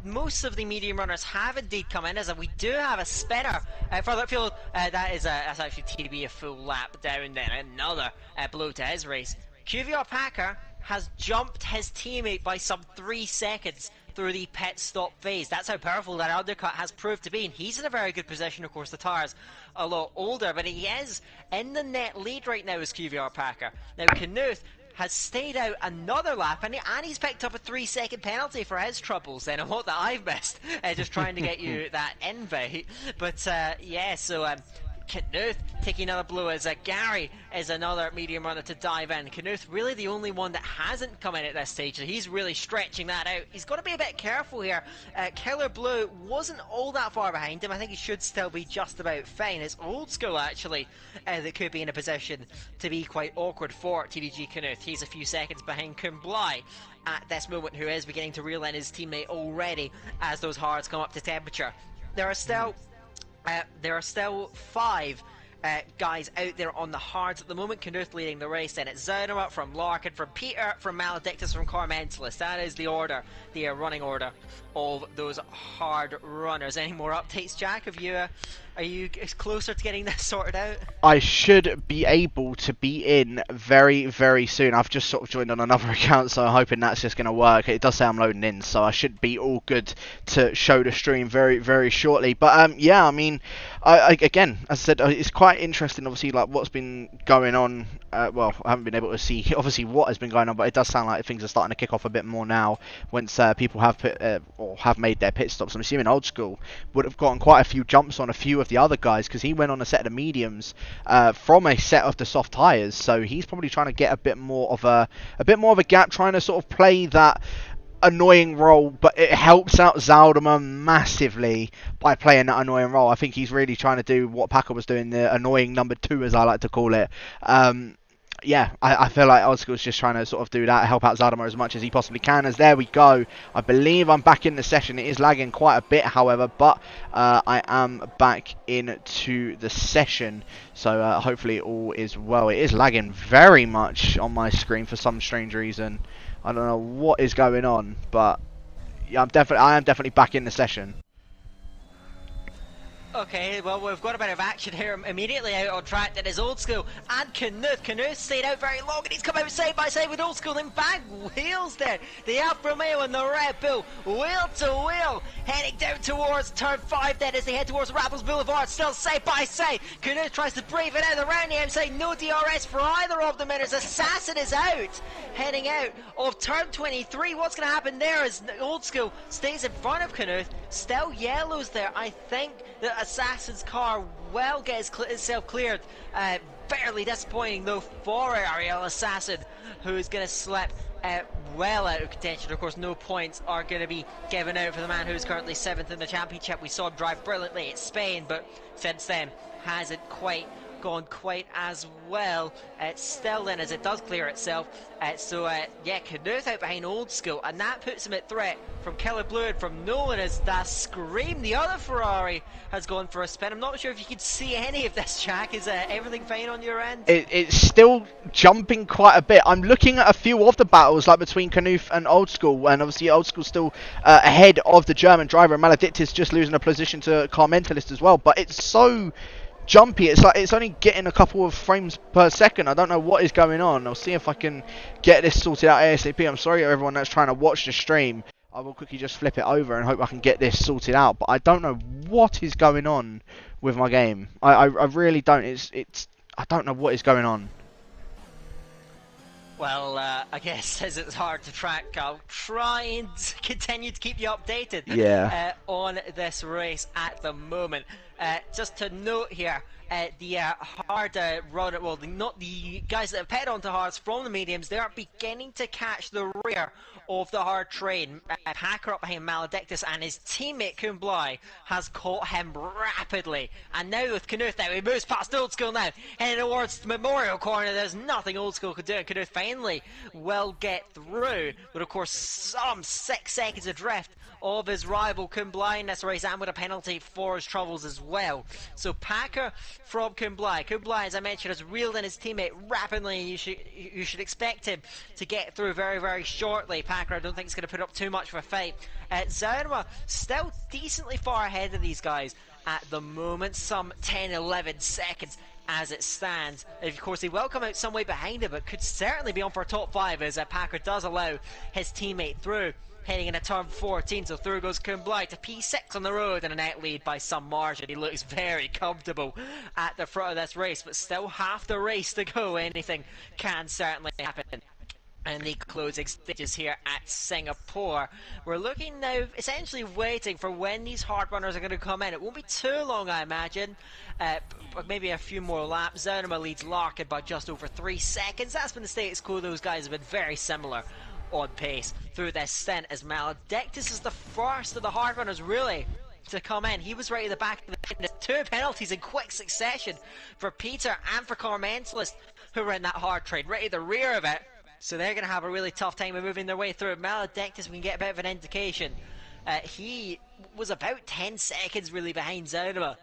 Most of the medium runners have indeed come in, as we do have a spinner further upfield. That's actually TDB a full lap down then. Another blow to his race. QVR Packer has jumped his teammate by some 3 seconds through the pit stop phase. That's how powerful that undercut has proved to be, and he's in a very good position. Of course, the tyre's a lot older, but he is in the net lead right now as QVR Packer. Now, Knuth has stayed out another lap, and he's picked up a 3-second penalty for his troubles then, a lot that I've missed, just trying to get you that invite. But yeah, so Knuth taking another blow as Gary is another medium runner to dive in. Knuth really the only one that hasn't come in at this stage, so he's really stretching that out. He's got to be a bit careful here. Killer Blue wasn't all that far behind him. I think he should still be just about fine. It's Old School actually that could be in a position to be quite awkward for TVG Knuth. He's a few seconds behind Kumblai at this moment, who is beginning to reel in his teammate already as those hards come up to temperature. There are still 5 guys out there on the hards at the moment. Knuth leading the race, then it's Zauderer from Larkin, from Peter, from Maledictus, from Carmentalist. That is the order, the running order of those hard runners. Any more updates, Jack? Are you closer to getting this sorted out? I should be able to be in very, very soon. I've just sort of joined on another account, so I'm hoping that's just going to work. It does say I'm loading in, so I should be all good to show the stream very, very shortly. But yeah, I mean, again, as I said, it's quite interesting, obviously, like what's been going on. Well, I haven't been able to see, obviously, what has been going on, but it does sound like things are starting to kick off a bit more now once people have have made their pit stops. I'm assuming Old School would have gotten quite a few jumps on a few of the other guys, because he went on a set of mediums from a set of the soft tires, so he's probably trying to get a bit more of a gap, trying to sort of play that annoying role, but it helps out Zauderer massively by playing that annoying role. I think he's really trying to do what Packer was doing, the annoying number 2, as I like to call it. Yeah, I feel like Old School's just trying to sort of do that, help out Zauderer as much as he possibly can. As there we go, I believe I'm back in the session. It is lagging quite a bit, however, but I am back into the session, so hopefully all is well. It is lagging very much on my screen for some strange reason. I don't know what is going on, but yeah, I am definitely back in the session. Okay, well, we've got a bit of action here immediately out on track. That is Old School and Knuth. Knuth stayed out very long, and he's come out side by side with Old School in bang wheels there. The Alfa Romeo and the Red Bull, wheel to wheel, heading down towards turn 5 then as they head towards Raffles Boulevard, still side by side. Knuth tries to brave it out around the outside. No DRS for either of them, and as Assassin is out, heading out of turn 23. What's going to happen there is Old School stays in front of Knuth, still yellows there. I think that Assassin's car will get itself cleared. Barely disappointing though for Ariel Assassin, who is going to slip well out of contention. Of course, no points are going to be given out for the man who's currently 7th in the championship. We saw him drive brilliantly at Spain, but since then hasn't quite gone quite as well. Still then, as it does clear itself. Yeah, Knuth out behind Old School, and that puts him at threat from Killer Blue and from Nolan as that Scream, the other Ferrari, has gone for a spin. I'm not sure if you can see any of this, Jack. Is everything fine on your end? It's still jumping quite a bit. I'm looking at a few of the battles, like between Knuth and Old School, and obviously Old School still ahead of the German driver, and Maledictus just losing a position to Carmentalist as well. But it's so jumpy, it's like it's only getting a couple of frames per second. I don't know what is going on. I'll see if I can get this sorted out ASAP. I'm sorry to everyone that's trying to watch the stream. I will quickly just flip it over and hope I can get this sorted out, but I don't know what is going on with my game. I really don't. I don't know what is going on. Well, I guess as it's hard to track, I'll try and continue to keep you updated on this race at the moment. Just to note here, the hard runner, well, not the guys that have head onto hards from the mediums, they are beginning to catch the rear of the hard train. Packer up behind Maledictus, and his teammate Kumblai has caught him rapidly. And now with Knuth, now he moves past Old School now, heading towards the Memorial Corner. There's nothing Old School could do, and Knuth finally will get through. But of course, some 6 seconds adrift of his rival Kumblai in this race, and with a penalty for his troubles as well. So Packer from Kumbly. Kumbly, as I mentioned, has reeled in his teammate rapidly. You should expect him to get through very, very shortly. Packer, I don't think, is going to put up too much of a fight. Zauma still decently far ahead of these guys at the moment, some 10-11 seconds as it stands. Of course, he will come out some way behind him, but could certainly be on for a top 5 as Packer does allow his teammate through, heading into turn 14. So through goes Kumbly to P6 on the road and a net lead by some margin. He looks very comfortable at the front of this race, but still half the race to go. Anything can certainly happen. And the closing stages here at Singapore. We're looking now, essentially waiting for when these hard runners are going to come in. It won't be too long, I imagine. Maybe a few more laps. Zaunuma leads Larkin by just over 3 seconds. That's been the status quo. Those guys have been very similar on pace through this stint, as Maledictus is the first of the hard runners really to come in. He was right at the back of the fitness. 2 penalties in quick succession for Peter and for Carmentalist, who were in that hard train, right at the rear of it. So they're going to have a really tough time of moving their way through. Maledictus, we can get a bit of an indication. He was about 10 seconds really behind Zaunuma.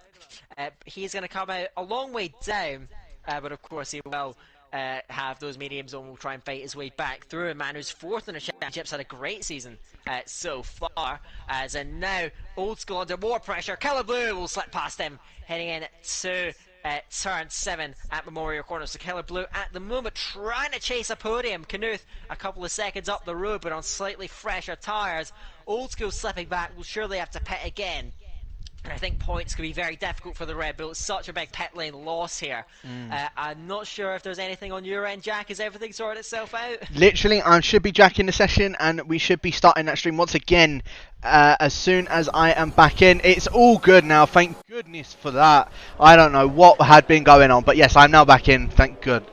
He's going to come out a long way down, but of course he will have those mediums and will try and fight his way back through. A man who's 4th in the championships, had a great season so far. And now Old School under more pressure. Killer Blue will slip past him, heading in to turn 7 at Memorial Corner. So Killer Blue at the moment trying to chase a podium. Knuth a couple of seconds up the road, but on slightly fresher tyres. Old School slipping back, will surely have to pit again. And I think points could be very difficult for the Red Bull. It's such a big pit lane loss here. I'm not sure if there's anything on your end, Jack. Has everything sorted itself out? Literally, I should be jacking the session, and we should be starting that stream once again as soon as I am back in. It's all good now, thank goodness for that. I don't know what had been going on, but yes, I'm now back in, thank good.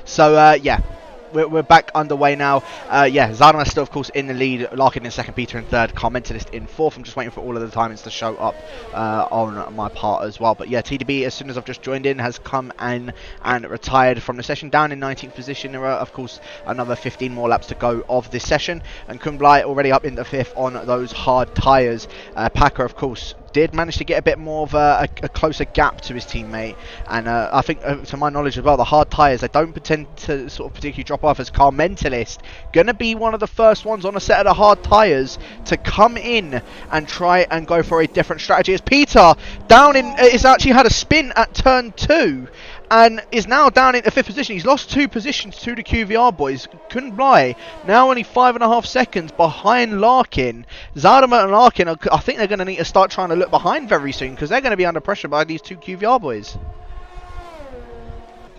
So, yeah. We're back underway now. Yeah, Zaunuma still, of course, in the lead. Larkin in 2nd, Peter in 3rd, Carmentalist in 4th. I'm just waiting for all of the timings to show up on my part as well. But yeah, TDB, as soon as I've just joined in, has come in and retired from the session, down in 19th position. There are, of course, another 15 more laps to go of this session. And Kumbly already up in the 5th on those hard tyres. Packer, of course, did manage to get a bit more of a closer gap to his teammate, and I think to my knowledge as well, the hard tyres, they don't pretend to sort of particularly drop off, as Carmentalist gonna be one of the first ones on a set of the hard tyres to come in and try and go for a different strategy, as Peter down in is actually had a spin at turn 2 and is now down in the 5th position. He's lost 2 positions to the QVR boys. Kumbly now only 5.5 seconds behind Larkin. Zaunuma and Larkin, I think they're going to need to start trying to look behind very soon, because they're going to be under pressure by these 2 QVR boys.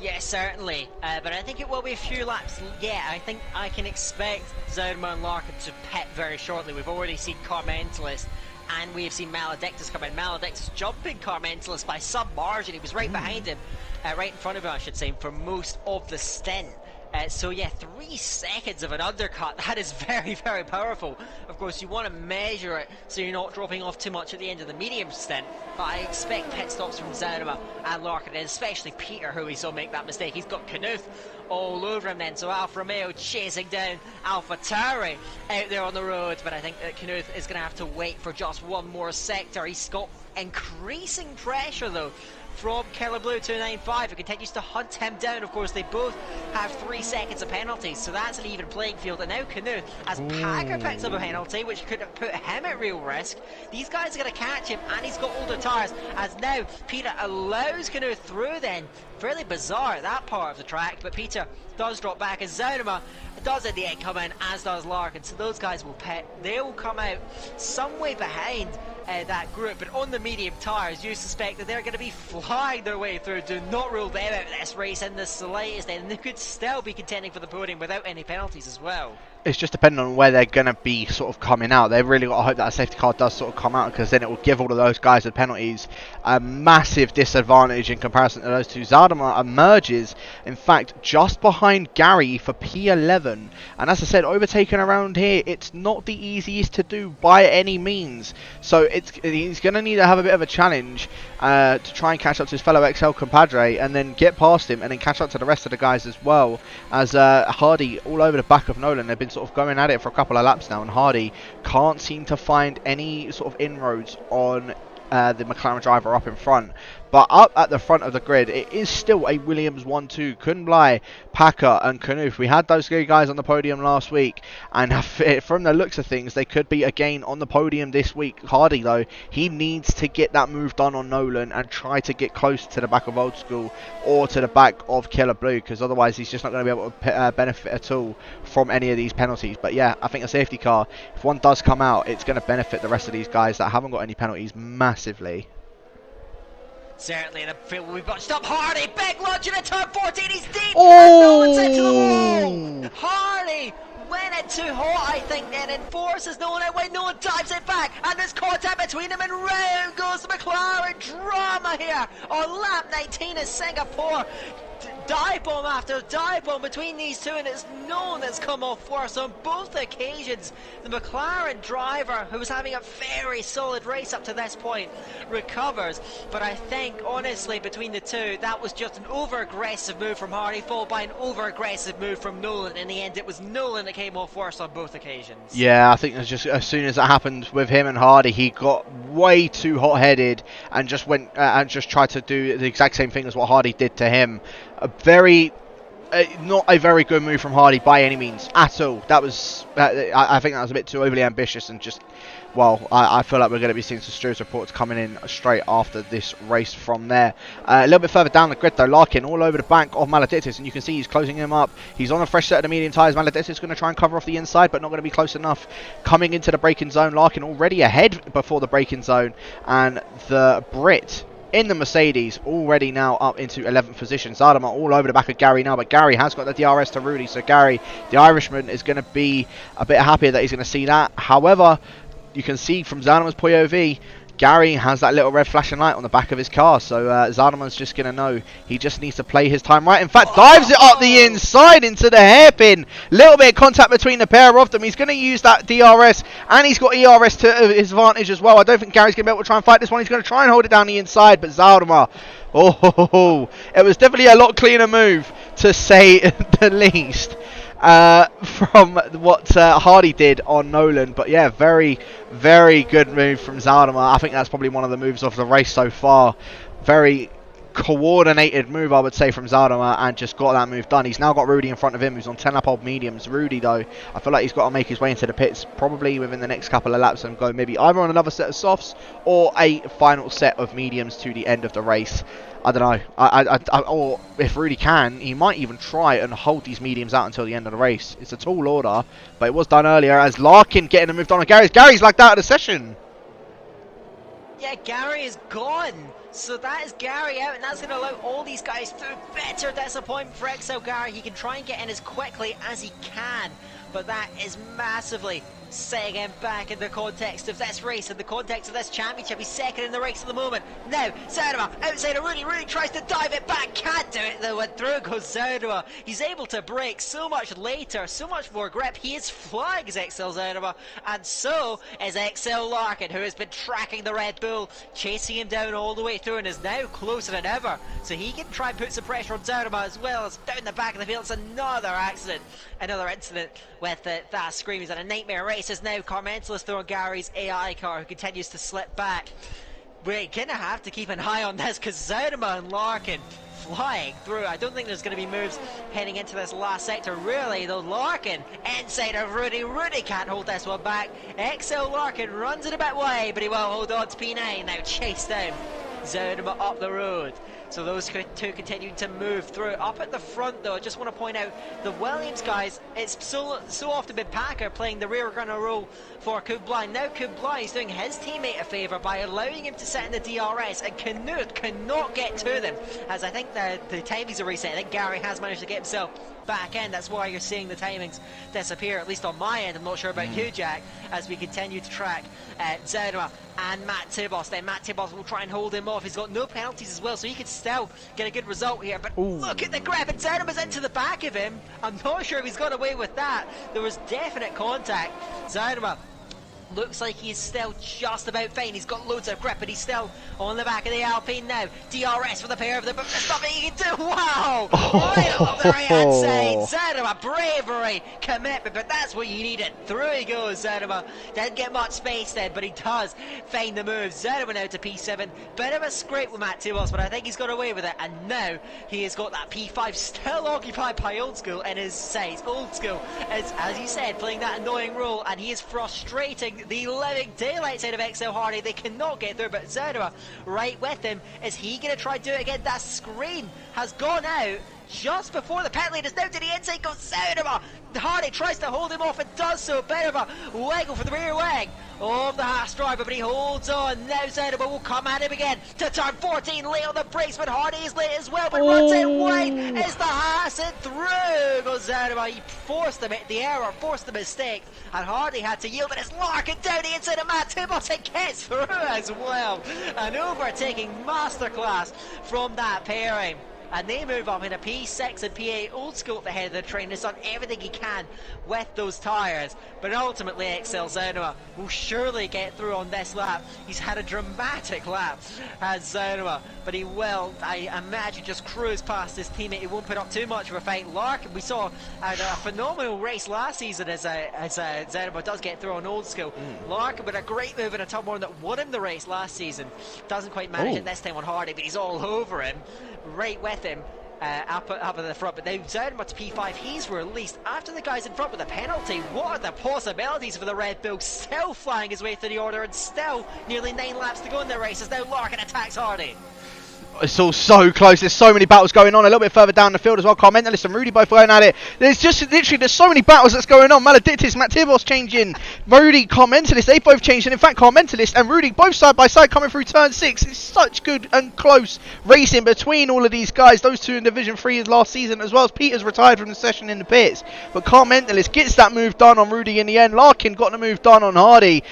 Yes, certainly. But I think it will be a few laps. Yeah, I think I can expect Zaunuma and Larkin to pit very shortly. We've already seen Carmentalist, and we have seen Maledictus come in. Maledictus jumping Carmentalist by some margin. He was right behind him, right in front of him, I should say, for most of the stint. So yeah, 3 seconds of an undercut, that is very, very powerful. Of course, you want to measure it so you're not dropping off too much at the end of the medium stint, but I expect pit stops from Zaunuma and Larkin, and especially Peter, who we saw make that mistake. He's got Knuth all over him then, so Alfa Romeo chasing down AlphaTauri out there on the road, but I think that Knuth is going to have to wait for just one more sector. He's got increasing pressure though from Killer Blue 295, who continues to hunt him down. Of course, they both have 3 seconds of penalties, so that's an even playing field. And now Knuth, as Packer picks up a penalty, which could have put him at real risk. These guys are going to catch him, and he's got older tyres, as now Peter allows Knuth through then. Fairly bizarre, that part of the track, but Peter does drop back, as Zaunuma does at the end come in, as does Larkin. So those guys will pit. They will come out some way behind that group, but on the medium tyres, you suspect that they're going to be flying their way through. Do not rule them out of this race in the slightest, and they could still be contending for the podium without any penalties as well. It's just depending on where they're going to be sort of coming out. They've really got to hope that a safety car does sort of come out, because then it will give all of those guys with penalties a massive disadvantage in comparison to those two. Zaunuma emerges, in fact, just behind Gary for P11. And as I said, overtaking around here, it's not the easiest to do by any means. So he's going to need to have a bit of a challenge to try and catch up to his fellow XL compadre, and then get past him, and then catch up to the rest of the guys as well. As Hardy all over the back of Nolan. They've been sort of going at it for a couple of laps now, and Hardy can't seem to find any sort of inroads on the McLaren driver up in front. But up at the front of the grid, it is still a Williams 1-2. Kunblai, Packer and Knuth. We had those three guys on the podium last week, and from the looks of things, they could be again on the podium this week. Hardy, though, he needs to get that move done on Nolan and try to get close to the back of Old School or to the back of Killer Blue, because otherwise he's just not going to be able to benefit at all from any of these penalties. But yeah, I think a safety car, if one does come out, it's going to benefit the rest of these guys that haven't got any penalties massively. Certainly in the field we've got stop Hardy, big launch in turn 14, he's deep, oh! and Nolan's into the wall. Hardy went it too hot, I think, then enforces Nolan out when Nolan dives it back, and there's contact between them, and round goes the McLaren. Drama here on lap 19 in Singapore. Dive bomb after dive bomb between these two, and it's known that's come off worse on both occasions. The McLaren driver, who was having a very solid race up to this point, recovers, but I think honestly between the two, that was just an over aggressive move from Hardy followed by an over aggressive move from Nolan. In the end it was Nolan that came off worse on both occasions. Yeah, I think it's just as soon as that happened with him and Hardy, he got way too hot-headed and just went and just tried to do the exact same thing as what Hardy did to him. Not a very good move from Hardy by any means at all. That was, I think that was a bit too overly ambitious, and just, well, I feel like we're going to be seeing some stewards reports coming in straight after this race from there. A little bit further down the grid though, Larkin all over the back of Maledictus, and you can see he's closing him up. He's on a fresh set of the medium tyres. Maledictus is going to try and cover off the inside, but not going to be close enough. Coming into the braking zone, Larkin already ahead before the braking zone, and the Brit in the Mercedes already now up into 11th position. Zadama all over the back of Gary now, but Gary has got the DRS to Rudy, so Gary, the Irishman, is going to be a bit happier that he's going to see that. However, you can see from Zadama's POV, Gary has that little red flashing light on the back of his car, so Zadama's just going to know he just needs to play his time right. In fact, dives it up the inside into the hairpin. Little bit of contact between the pair of them. He's going to use that DRS, and he's got ERS to his advantage as well. I don't think Gary's going to be able to try and fight this one. He's going to try and hold it down the inside, but Zadama, it was definitely a lot cleaner move, to say the least, from what Hardy did on Nolan. But yeah, very, very good move from Zadama. I think that's probably one of the moves of the race so far. Very coordinated move, I would say, from Zadama, and just got that move done. He's now got Rudy in front of him, who's on 10 lap old mediums. Rudy, though, I feel like he's got to make his way into the pits probably within the next couple of laps and go maybe either on another set of softs or a final set of mediums to the end of the race. I don't know. Or if Rudy can, he might even try and hold these mediums out until the end of the race. It's a tall order, but it was done earlier as Larkin getting a move done on Gary's. Gary's like that at the session. Yeah, Gary is gone. So that is Gary out, and that's going to allow all these guys through. Better disappointment for XL Gary. He can try and get in as quickly as he can, but that is massively setting him back in the context of this race, in the context of this championship. He's second in the race at the moment. Now, Zadama outside of Rudy. Rudy tries to dive it back, can't do it though, and through goes Zadama. He's able to brake so much later, so much more grip. He is flying as XL Zadama, and so is XL Larkin, who has been tracking the Red Bull, chasing him down all the way through, and is now closer than ever. So he can try and put some pressure on Zadama as well as down the back of the field. It's another accident, another incident with that scream. He's had a nightmare race. Is now Carmentelis throwing Gary's AI car, who continues to slip back. We're gonna have to keep an eye on this because Zadama and Larkin flying through. I don't think there's going to be moves heading into this last sector really, though. Larkin inside of Rudy. Rudy can't hold this one back. XL Larkin runs it a bit wide, but he will hold on to P9. Now chase down Zadama up the road. So those two continuing to move through. Up at the front though, I just want to point out the Williams guys, it's so often been Packer playing the rear gunner role for Kunblai. Now Kunblai is doing his teammate a favour by allowing him to set in the DRS, and Knuth cannot get to them, as I think the timings are reset. I think Gary has managed to get himself back in. That's why you're seeing the timings disappear, at least on my end. I'm not sure about you, Jack, as we continue to track Zadama and Matt Tibos. Then Matt Tibos will try and hold him off. He's got no penalties as well, so he could still get a good result here. But look at the grip, and Zadama's into the back of him. I'm not sure if he's got away with that. There was definite contact. Zadama Looks like he's still just about fine. He's got loads of grip, but he's still on the back of the Alpine now. DRS for the pair of them, but there's nothing he can do. Wow! Right up the right-hand side. Zaruma, bravery, commitment, but that's what you needed. Through he goes, Zaruma. Didn't get much space then, but he does find the move. Zaruma now to P7. Bit of a scrape with Matt Tibos, but I think he's got away with it. And now he has got that P5 still occupied by Old School in his sights. Old School is, as you said, playing that annoying role, and he is frustrating the living daylights out of XL Hardy. They cannot get through, but Zaruma right with him. Is he going to try to do it again? That screen has gone out just before the pit lane is now to the inside. Goes Zaruma. Hardy tries to hold him off and does so. Bit of a wiggle for the rear wing of the Haas driver, but he holds on. Now Zaruma will come at him again to turn 14, late on the brakes, but Hardy is late as well, but runs in wide. Is the Haas and through goes Zaruma. He forced the error, forced the mistake, and Hardy had to yield, and it's Larkin down the inside of Matt Tibos and gets through as well. An overtaking masterclass from that pairing. And they move up in a P6 and P8. Old School at the head of the train has done everything he can with those tyres, but ultimately XL Zaruma will surely get through on this lap. He's had a dramatic lap as Zaruma, but he will, I imagine, just cruise past his teammate. He won't put up too much of a fight. Larkin, we saw a phenomenal race last season as Zaruma does get through on Old School. Larkin with a great move in a Top 1 that won him the race last season. Doesn't quite manage it this time on Hardy, but he's all over him, right with him. Up at the front, but now Zaruma to P5. He's released after the guys in front with a penalty. What are the possibilities for the Red Bull? Still flying his way through the order, and still nearly 9 laps to go in the race as now Larkin attacks Hardy. It's all so close. There's so many battles going on. A little bit further down the field as well. Carmentalist and Rudy both going at it. There's just literally, there's so many battles that's going on. Maledictus, Matt Tibos changing. Rudy, Carmentalist, they both changed. And in fact, Carmentalist and Rudy both side by side coming through turn 6. It's such good and close racing between all of these guys. Those two in Division 3 last season, as well as Peter's retired from the session in the pits. But Carmentalist gets that move done on Rudy in the end. Larkin got the move done on Hardy.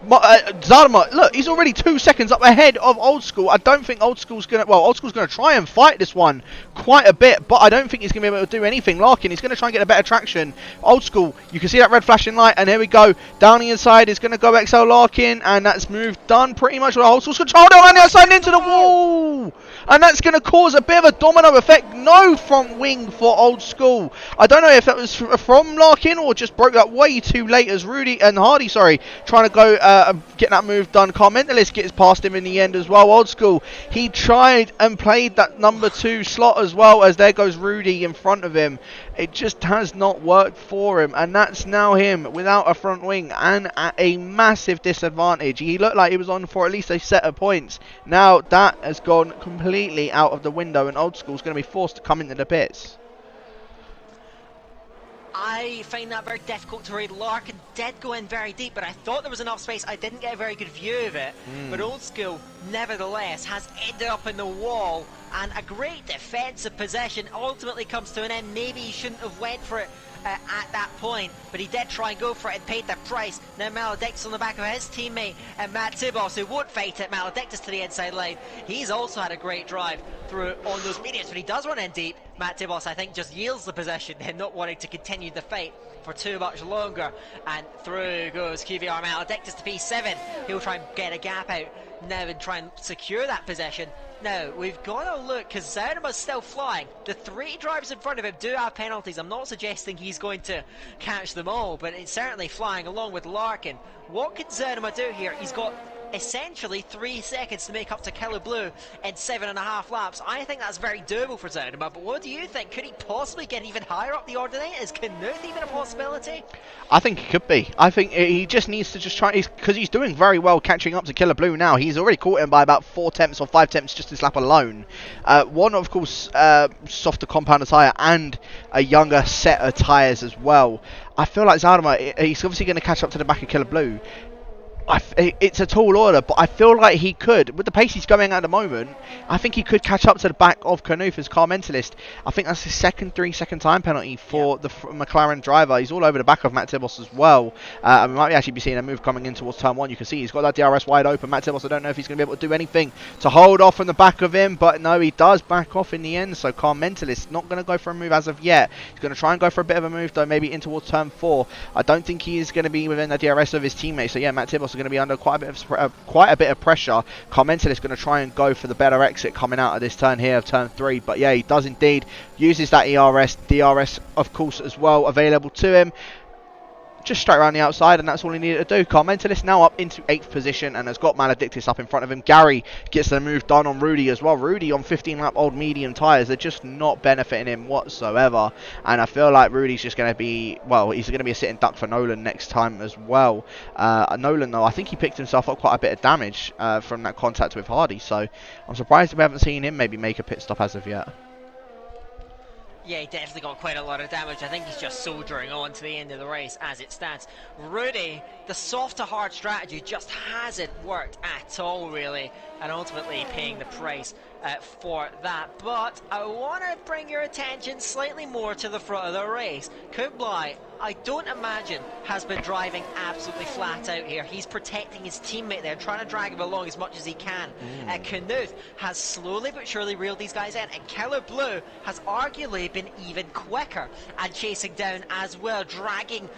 Zaruma, look, he's already 2 seconds up ahead of Old School. I don't think Old School's going to... Well, Old School's going to try and fight this one quite a bit, but I don't think he's going to be able to do anything. Larkin, he's going to try and get a better traction. Old School, you can see that red flashing light, and here we go. Down the inside is going to go XL Larkin, and that's move done pretty much with Old School's control down on the outside and into the wall. And that's going to cause a bit of a domino effect. No front wing for Old School. I don't know if that was from Larkin or just broke that way too late as Rudy and Hardy, sorry, trying to go get that move done. Carmentalist gets past him in the end as well. Old School, he tried and played that number 2 slot as well, as there goes Rudy in front of him. It just has not worked for him, and that's now him without a front wing and at a massive disadvantage. He looked like he was on for at least a set of points. Now that has gone completely out of the window, and Old School's going to be forced to come into the pits. I find that very difficult to read. Larkin did go in very deep, but I thought there was enough space. I didn't get a very good view of it. But Old School, nevertheless, has ended up in the wall, and a great defensive possession ultimately comes to an end. Maybe he shouldn't have went for it at that point, but he did try and go for it and paid the price. Now Maledictus on the back of his teammate and Matt Tibos, who won't fight it. Maledictus to the inside line. He's also had a great drive through on those mediums, but he does run in deep. Matt Tibos, I think, just yields the possession and not wanting to continue the fight for too much longer. And through goes QVR. Maledictus to P7. He'll try and get a gap out now and try and secure that possession. Now, we've got to look, because Zaruma's still flying. The 3 drivers in front of him do have penalties. I'm not suggesting he's going to catch them all, but it's certainly flying along with Larkin. What can Zaruma do here? He's got essentially 3 seconds to make up to Killer Blue in 7.5 laps. I think that's very doable for Zaruma, but what do you think? Could he possibly get even higher up the order? Is Knuth even a possibility? I think he could be. I think he just needs to just try, because he's doing very well catching up to Killer Blue now. He's already caught him by about 4 tenths or 5 tenths just this lap alone. One, of course, softer compounder tyre and a younger set of tyres as well. I feel like Zaruma, he's obviously going to catch up to the back of Killer Blue. It's a tall order, but I feel like he could, with the pace he's going at the moment, I think he could catch up to the back of Knuth as car mentalist. I think that's his second time penalty for the McLaren driver. He's all over the back of Matt Tibos as well. And we might actually be seeing a move coming in towards turn 1. You can see he's got that DRS wide open. Matt Tibos, I don't know if he's going to be able to do anything to hold off from the back of him, but no, he does back off in the end. So car mentalist not going to go for a move as of yet. He's going to try and go for a bit of a move though, maybe in towards turn 4. I don't think he is going to be within the DRS of his teammates. So yeah, Matt Tibos is going to be under quite a bit of pressure. Car mentalist is going to try and go for the better exit coming out of this turn here of turn 3. But yeah, he does indeed uses that ERS, DRS of course as well available to him. Just straight around the outside, and that's all he needed to do. Car mentalist now up into 8th position and has got Maledictus up in front of him. Gary gets the move done on Rudy as well. Rudy on 15 lap old medium tyres. They're just not benefiting him whatsoever. And I feel like Rudy's just going to be, well, he's going to be a sitting duck for Nolan next time as well. Nolan, though, I think he picked himself up quite a bit of damage from that contact with Hardy. So I'm surprised we haven't seen him maybe make a pit stop as of yet. Yeah, he definitely got quite a lot of damage. I think he's just soldiering on to the end of the race as it stands. Rudy, the soft to hard strategy just hasn't worked at all, really, and ultimately paying the price for that. But I want to bring your attention slightly more to the front of the race. Kublai, I don't imagine, has been driving absolutely flat out here. He's protecting his teammate there, trying to drag him along as much as he can. Knuth has slowly but surely reeled these guys in, and Killer Blue has arguably been even quicker and chasing down as well, dragging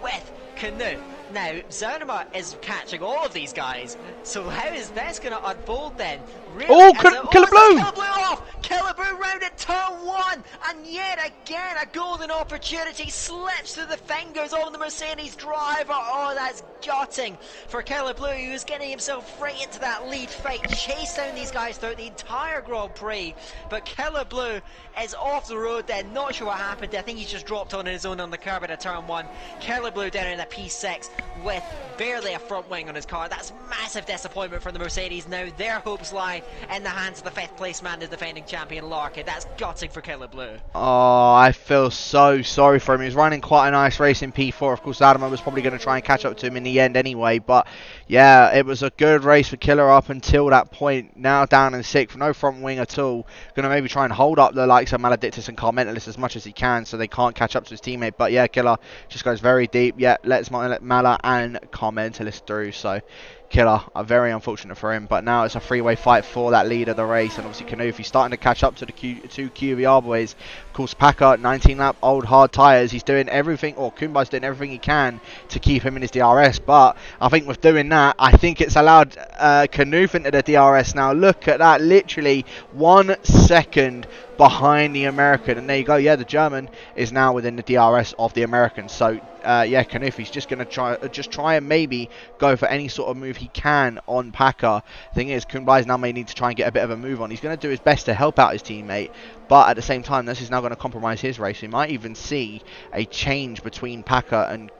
with Knuth. Now, Zonema is catching all of these guys, so how is this going to unfold then? Really, oh, Killer Blue! Killer Blue off! Killer Blue round at turn 1, and yet again a golden opportunity slips through the fingers of the Mercedes driver. Oh, that's gutting for Killer Blue, who's getting himself right into that lead fight, chased down these guys throughout the entire Grand Prix. But Killer Blue is off the road then, not sure what happened. I think he's just dropped on his own on the curb at turn 1. Killer Blue down in a P6 with barely a front wing on his car. That's massive disappointment for the Mercedes. Now their hopes lie in the hands of the 5th place man, the defending champion Larkin. That's gutting for Killer Blue. Oh, I feel so sorry for him. He was running quite a nice race in P4. Of course, Adamo was probably going to try and catch up to him in the end anyway. But yeah, it was a good race for Killer up until that point. Now down in 6th, no front wing at all. Going to maybe try and hold up the likes of Maledictus and Car mentalist as much as he can so they can't catch up to his teammate. But yeah, Killer just goes very deep. Yeah, lets Mala and Car mentalist through. So Killer, very unfortunate for him, but now it's a three-way fight for that lead of the race, and obviously Knuth, he's starting to catch up to the two QVR boys. Of course, Packer, 19 lap old hard tyres, he's doing everything, or Kumbai's doing everything he can to keep him in his DRS, but I think with doing that, I think it's allowed Knuth into the DRS now. Look at that, literally 1 second behind the American, and there you go. Yeah, the German is now within the DRS of the American. So yeah, Knuth, he's just going to try and maybe go for any sort of move he can on Packer. Thing is, Kumbai's now may need to try and get a bit of a move on. He's going to do his best to help out his teammate, but at the same time, this is now going to compromise his race. We might even see a change between Packer and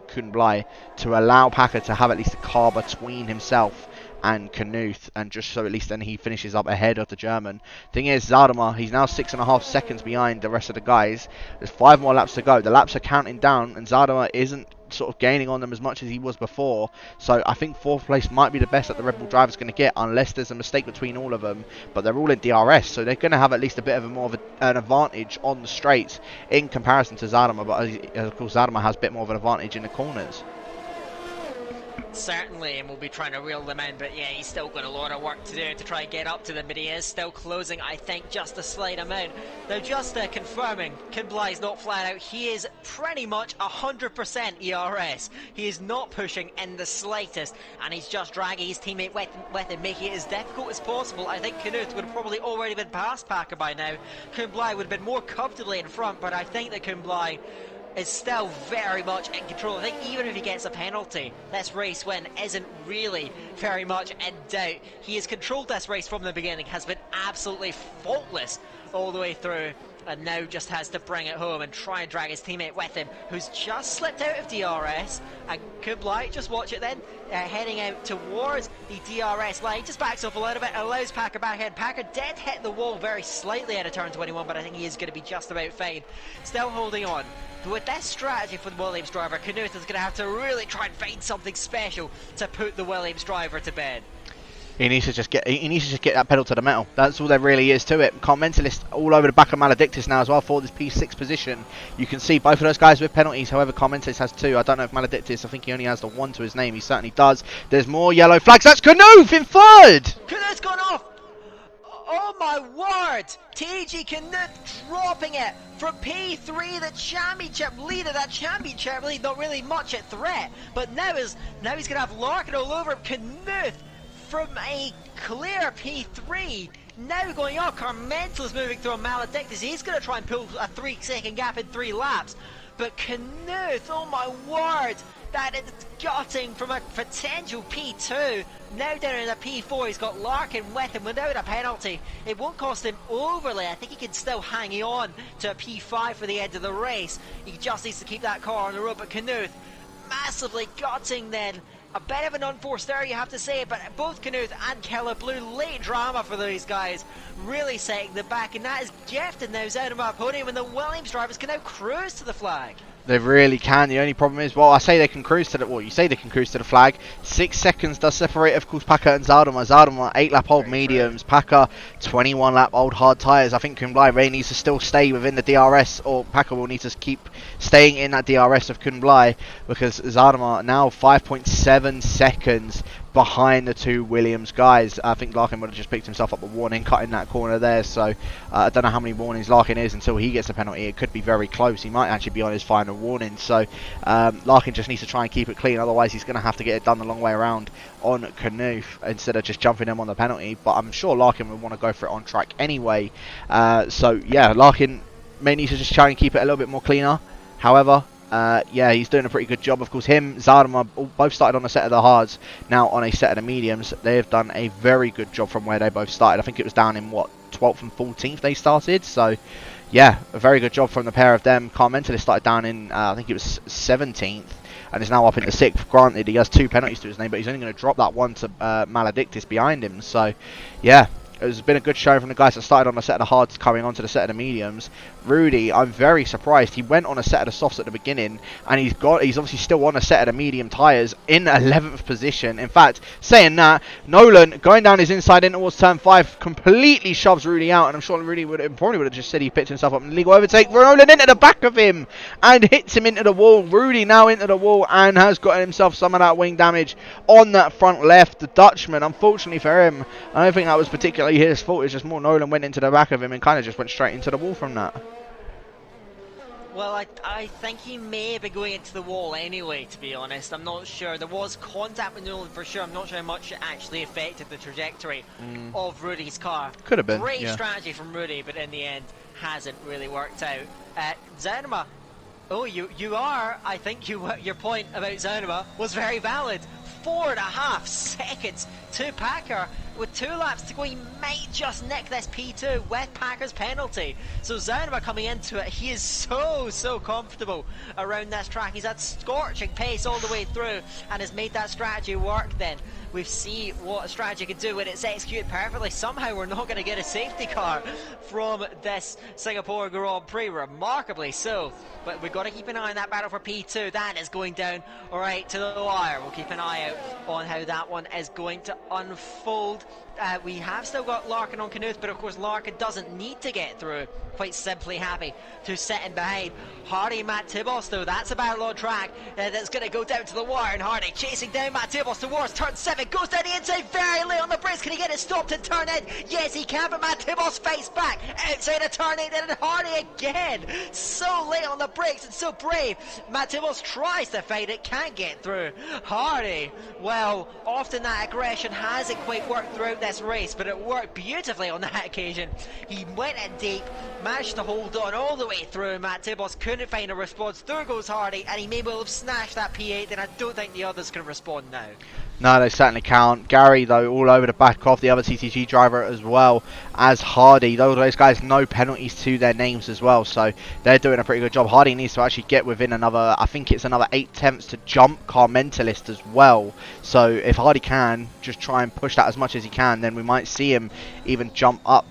Kublai to allow Packer to have at least a car between himself and Knuth, and just so at least then he finishes up ahead of the German. Thing is, Zadama, he's now 6.5 seconds behind the rest of the guys. There's 5 more laps to go. The laps are counting down, and Zadama isn't sort of gaining on them as much as he was before. So I think 4th place might be the best that the Red Bull driver's going to get, unless there's a mistake between all of them. But they're all in DRS, so they're going to have at least a bit of a more of an advantage on the straights in comparison to Zadama. But of course, Zadama has a bit more of an advantage in the corners. Certainly, and we'll be trying to reel them in, but yeah, he's still got a lot of work to do to try and get up to them, but he is still closing, I think, just a slight amount. Now, just confirming, Kublai's not flat out. He is pretty much 100% ERS. He is not pushing in the slightest, and he's just dragging his teammate with him, making it as difficult as possible. I think Knuth would have probably already been past Packer by now. Kublai would have been more comfortably in front, but I think that Kublai is still very much in control. I think even if he gets a penalty, this race win isn't really very much in doubt. He has controlled this race from the beginning, has been absolutely faultless all the way through. and now just has to bring it home and try and drag his teammate with him, who's just slipped out of DRS. And Kublai, just watch it then, heading out towards the DRS line, just backs off a little bit, allows Packer back in. Packer did hit the wall very slightly out of turn 21, but I think he is going to be just about fine. Still holding on. But with this strategy for the Williams driver, Knuth is going to have to really try and find something special to put the Williams driver to bed. He needs to just get that pedal to the metal. That's all there really is to it. Mentalist all over the back of Maledictus now as well for this P6 position. You can see both of those guys with penalties. However, Mentalist has 2. I don't know if Maledictus, I think he only has the 1 to his name. He certainly does. There's more yellow flags. That's Knuth in 3rd. Knuth's gone off. Oh my word! TG Knuth dropping it from P3, the championship leader. That championship lead not really much at threat, but now he's going to have Larkin all over him. Knuth from a clear P3, now going on. Carmental is moving through a Maledictus. He's going to try and pull a 3-second gap in 3 laps. But Knuth, oh my word, that is gutting from a potential P2. Now down in a P4, he's got Larkin with him without a penalty. It won't cost him overly. I think he can still hang on to a P5 for the end of the race. He just needs to keep that car on the road. But Knuth, massively gutting then. A bit of an unforced error, you have to say, but both Knuth and Killer Blue, late drama for these guys, really setting the back, and that is gifted now Zonema podium, and the Williams drivers can now cruise to the flag. They really can. The only problem is, well, I say they can cruise to the, well, you say they can cruise to the flag. 6 seconds does separate, of course, Packer and Zardoma. Zardoma 8-lap old mediums, Packer 21-lap old hard tyres. I think Kublai Ray needs to still stay within the DRS, or Packer will need to keep staying in that DRS of Kublai, because Zardoma now 5.7 seconds behind the 2 Williams guys. I think Larkin would have just picked himself up a warning cutting that corner there, so I don't know how many warnings Larkin is until he gets a penalty. It could be very close. He might actually be on his final warning, so Larkin just needs to try and keep it clean, otherwise he's going to have to get it done the long way around on Knuth instead of just jumping him on the penalty. But I'm sure Larkin would want to go for it on track anyway, so yeah, Larkin may need to just try and keep it a little bit more cleaner. However, yeah, he's doing a pretty good job. Of course, him, Zardoma, both started on a set of the hards, now on a set of the mediums. They have done a very good job from where they both started. I think it was down in, what, 12th and 14th they started. So, yeah, a very good job from the pair of them. Carmentalist started down in, I think it was 17th, and is now up into 6th. Granted, he has 2 penalties to his name, but he's only going to drop that one to Maledictus behind him. So, yeah. It's been a good show from the guys that started on a set of the hards coming onto the set of the mediums. Rudy, I'm very surprised. He went on a set of the softs at the beginning, and he's obviously still on a set of the medium tyres in 11th position. In fact, saying that, Nolan going down his inside in towards turn 5 completely shoves Rudy out, and I'm sure Rudy probably would have just said he picked himself up in legal overtake. Nolan into the back of him and hits him into the wall. Rudy now into the wall and has gotten himself some of that wing damage on that front left. The Dutchman, unfortunately for him, I don't think that was particularly his fault. It's just more Nolan went into the back of him and kind of just went straight into the wall from that. Well, I think he may have been going into the wall anyway, to be honest. I'm not sure. There was contact with Nolan for sure. I'm not sure how much it actually affected the trajectory of Rudy's car. Could have been. Great strategy from Rudy, but in the end hasn't really worked out. Zonema. Oh, you are. I think your point about Zonema was very valid. 4.5 seconds to Packer. With 2 laps to go, he might just nick this P2 with Packer's penalty. So Zonema coming into it, he is so comfortable around this track. He's had scorching pace all the way through and has made that strategy work then. We see what a strategy can do when it's executed perfectly. Somehow we're not going to get a safety car from this Singapore Grand Prix, remarkably so. But we've got to keep an eye on that battle for P2. That is going down right to the wire. We'll keep an eye out on how that one is going to unfold. We have still got Larkin on Knuth, but of course Larkin doesn't need to get through. Quite simply happy to sit in behind Hardy and Matt Tibos, though. That's a battle on track that's going to go down to the wire, and Hardy chasing down Matt Tibos towards turn 7, goes down the inside very late on the brakes. Can he get it stopped and turn in? Yes, he can, but Matt Tibos fights back outside of turn 8, and Hardy again. So late on the brakes and so brave. Matt Tibos tries to fight it, can't get through. Hardy, well, often that aggression hasn't quite worked throughout this race, but it worked beautifully on that occasion. He went in deep, managed to hold on all the way through. Matt Tibos couldn't find a response. Through goes Hardy, and he may well have snatched that P8, and I don't think the others can respond now. No, they certainly can't. Gary, though, all over the back of the other TTG driver as well as Hardy. Those guys, no penalties to their names as well, so they're doing a pretty good job. Hardy needs to actually get within another, I think it's another 8 attempts to jump Car Mentalist as well. So if Hardy can just try and push that as much as he can, then we might see him even jump up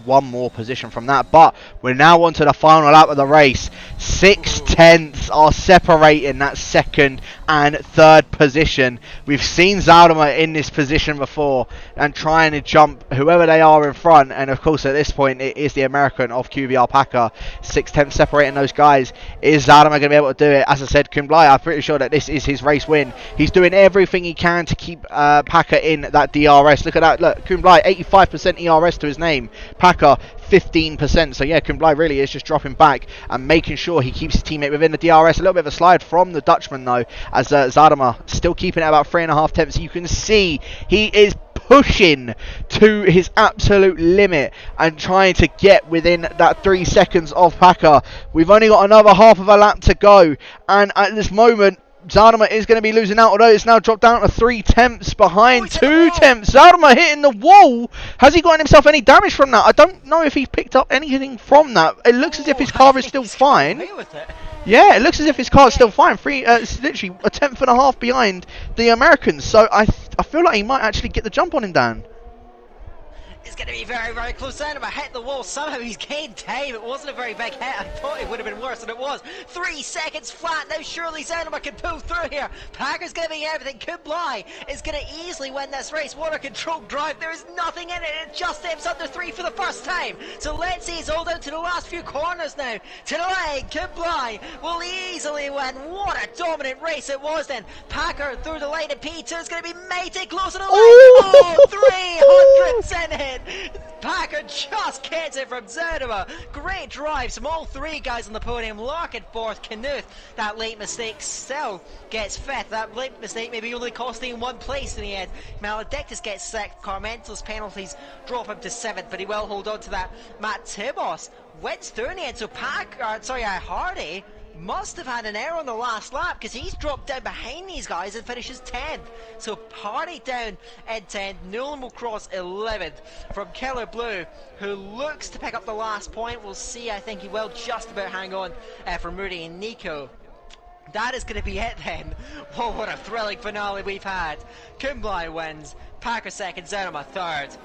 one more position from that. But we're now on to the final lap of the race. 6 tenths are separating that second and third position. We've seen Zaldimer in this position before and trying to jump whoever they are in front, and of course at this point it is the American of QVR Packer. 6 tenths separating those guys. Is Zaldimer going to be able to do it? As I said, Kumblai, I'm pretty sure that this is his race win. He's doing everything he can to keep Packer in that DRS. Look at that, look, Kumblai 85% ERS to his name, Packer 15%. So yeah, Kumblai really is just dropping back and making sure he keeps his teammate within the DRS. A little bit of a slide from the Dutchman though, as Zaldimer still keeping it about 3.5 tenths. You can see he is pushing to his absolute limit and trying to get within that 3 seconds of Packer. We've only got another half of a lap to go, and at this moment Zaldimer is going to be losing out, although it's now dropped down to 3 tenths behind 2 tenths. Zaldimer hitting the wall. Has he gotten himself any damage from that? I don't know if he's picked up anything from that. It looks as if his car is still fine. Yeah, it looks as if his car is still fine. It's literally a 10.5 behind the Americans. So I feel like he might actually get the jump on him, Dan. It's going to be very, very close. Zaldimer hit the wall. Somehow he's gained time. It wasn't a very big hit. I thought it would have been worse than it was. 3 seconds flat. Now surely Zaldimer can pull through here. Packer's giving everything. Kumblai is going to easily win this race. Water controlled drive. There is nothing in it. It just steps under 3 for the first time. So let's see. He's all down to the last few corners now. To the leg. Kumblai will easily win. What a dominant race it was then. Packer through the line of P2 is going to be mighty close to the line. Oh, 300% hit. Packer just gets it from Zaldimer. Great drives from all 3 guys on the podium. Larkin 4th, Knuth, that late mistake still gets 5th. That late mistake maybe only costing him 1 place in the end. Maledictus gets 6th. Carmental's penalties drop him to 7th, but he will hold on to that. Matt Tibos wins through in the end, so Hardy must have had an error on the last lap because he's dropped down behind these guys and finishes 10th. So Hardy down in 10th. Nolan will cross 11th from Killer Blue, who looks to pick up the last point. We'll see. I think he will just about hang on from Rudy and Nico. That is going to be it then. Whoa, what a thrilling finale we've had. Kumblai wins, Packer 2nd, Zaldimer 3rd.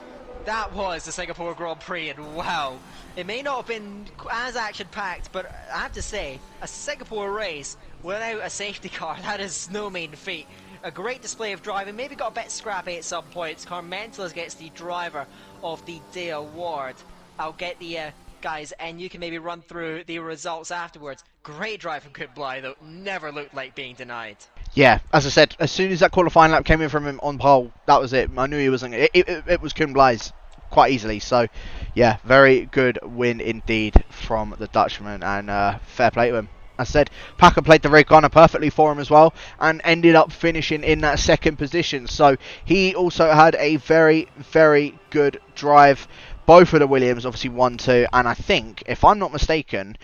That was the Singapore Grand Prix, and wow, it may not have been as action-packed, but I have to say, a Singapore race without a safety car, that is no mean feat. A great display of driving, maybe got a bit scrappy at some points. Carmentalus gets the Driver of the Day award. I'll get the guys, and you can maybe run through the results afterwards. Great drive from Kumblai, though, never looked like being denied. Yeah, as I said, as soon as that qualifying lap came in from him on pole, that was it. I knew he wasn't. It was Kumblai's quite easily. So, yeah, very good win indeed from the Dutchman, and fair play to him. As I said, Packer played the Ray Gunner perfectly for him as well, and ended up finishing in that 2nd position. So he also had a very, very good drive. Both of the Williams obviously 1-2, and I think, if I'm not mistaken,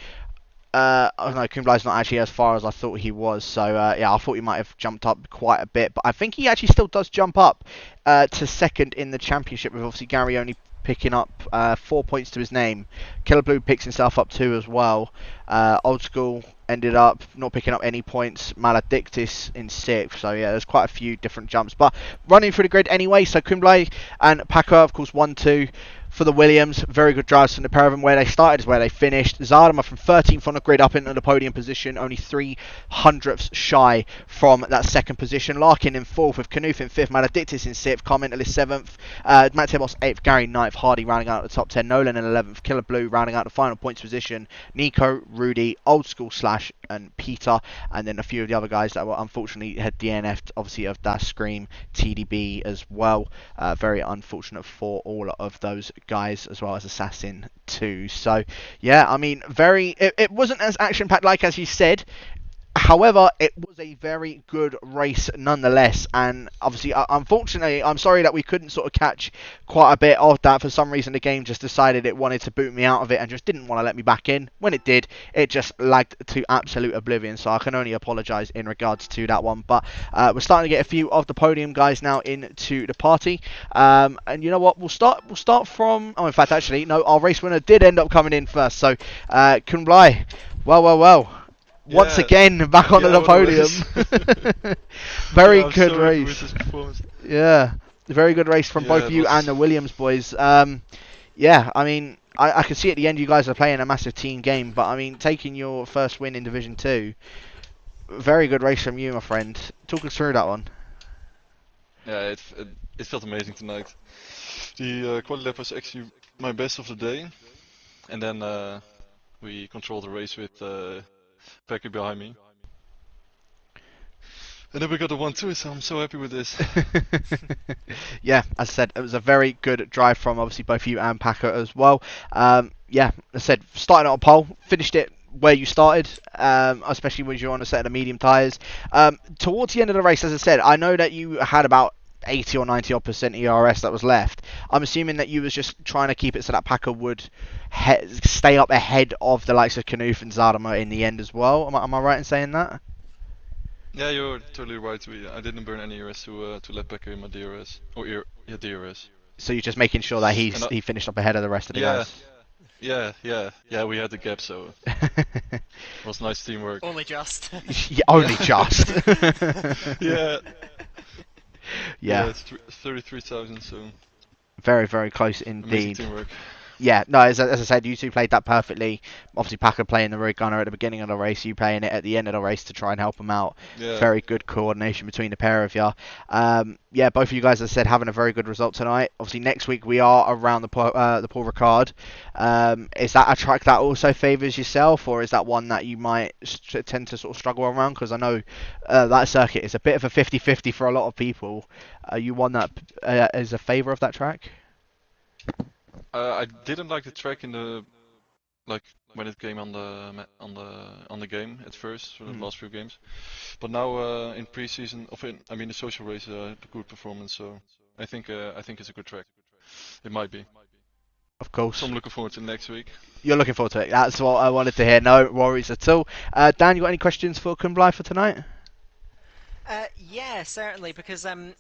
oh no, Kumblai's not actually as far as I thought he was, so yeah, I thought he might have jumped up quite a bit, but I think he actually still does jump up to 2nd in the championship, with obviously Gary only picking up 4 points to his name. Killer Blue picks himself up 2 as well. Old School ended up not picking up any points. Maledictus in 6th. So yeah, there's quite a few different jumps, but running through the grid anyway. So Kumblai and Packer, of course, 1-2 for the Williams. Very good drives from the pair of them. Where they started is where they finished. Zaldimer from 13th on the grid up into the podium position, only 300ths shy from that 2nd position. Larkin in 4th, with Knuth in 5th, Maledictus in 6th, Carmentalist 7th, Matt Tibos 8th, Gary 9th, Hardy rounding out the top 10, Nolan in 11th, Killer Blue rounding out the final points position, Nico, Rudy, Old School Slash and Peter, and then a few of the other guys that were unfortunately had DNF'd, obviously, of Dash Scream, TDB as well. Very unfortunate for all of those guys, as well as Assassin 2. So yeah, I mean, it wasn't as action packed, like as you said. However, it was a very good race nonetheless, and obviously, unfortunately, I'm sorry that we couldn't sort of catch quite a bit of that. For some reason, the game just decided it wanted to boot me out of it and just didn't want to let me back in. When it did, it just lagged to absolute oblivion, so I can only apologise in regards to that one. But we're starting to get a few of the podium guys now into the party, and you know what? We'll start from. Oh, in fact, actually, no, our race winner did end up coming in first. So, Kunblai, well. Once again, back onto the podium. Very good race. Yeah, very good race from both you and the Williams boys. Yeah, I mean, I can see at the end you guys are playing a massive team game, but I mean, taking your first win in Division 2, very good race from you, my friend. Talk us through that one. Yeah, it felt amazing tonight. The quali lap was actually my best of the day, and then we controlled the race with Becky behind me. And then we got the 1-2, so I'm so happy with this. Yeah, as I said, it was a very good drive from obviously both you and Packer as well. Yeah, as I said, started on pole, finished it where you started, especially when you're on a set of medium tyres. Towards the end of the race, as I said, I know that you had about 80 or 90 odd % ERS that was left. I'm assuming that you was just trying to keep it so that Packer would stay up ahead of the likes of Knuth and Zardemer in the end as well. Am I right in saying that? Yeah, you're totally right. I didn't burn any ERS to let Becker in my DRS. DRS. So you're just making sure that he finished up ahead of the rest of the guys? Yeah, we had the gap, so it was nice teamwork. Only just. Yeah, only just. Yeah, it's 33,000, so... Very, very close indeed. Amazing teamwork. Yeah, no, as I said, you two played that perfectly. Obviously, Packer playing the rear gunner at the beginning of the race, you playing it at the end of the race to try and help him out. Yeah. Very good coordination between the pair of you. Yeah, both of you guys, as I said, having a very good result tonight. Obviously, next week we are around the Paul Ricard. Is that a track that also favours yourself, or is that one that you might tend to sort of struggle around? Because I know that circuit is a bit of a 50-50 for a lot of people. Are you one that is a favour of that track? I didn't like the track in the when it came on the game at first for the last few games, but now in pre-season, the social race, a good performance. So I think it's a good track. It might be. Of course. So I'm looking forward to next week. You're looking forward to it. That's what I wanted to hear. No worries at all. Dan, you got any questions for Kunblai for tonight? Yeah, certainly, because I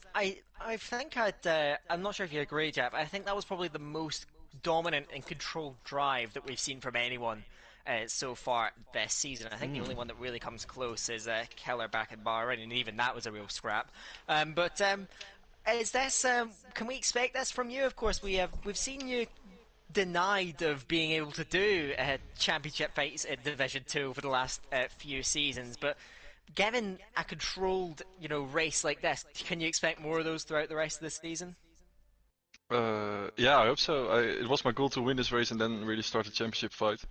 think I'm not sure if you agree, Jeff. I think that was probably the most dominant and controlled drive that we've seen from anyone so far this season. I think the only one that really comes close is Keller back at Bahrain, and even that was a real scrap. But is this? Can we expect this from you? Of course, we've seen you denied of being able to do championship fights in Division 2 over the last few seasons, but given a controlled, race like this, can you expect more of those throughout the rest of the season? Yeah, I hope so. It was my goal to win this race and then really start a championship fight.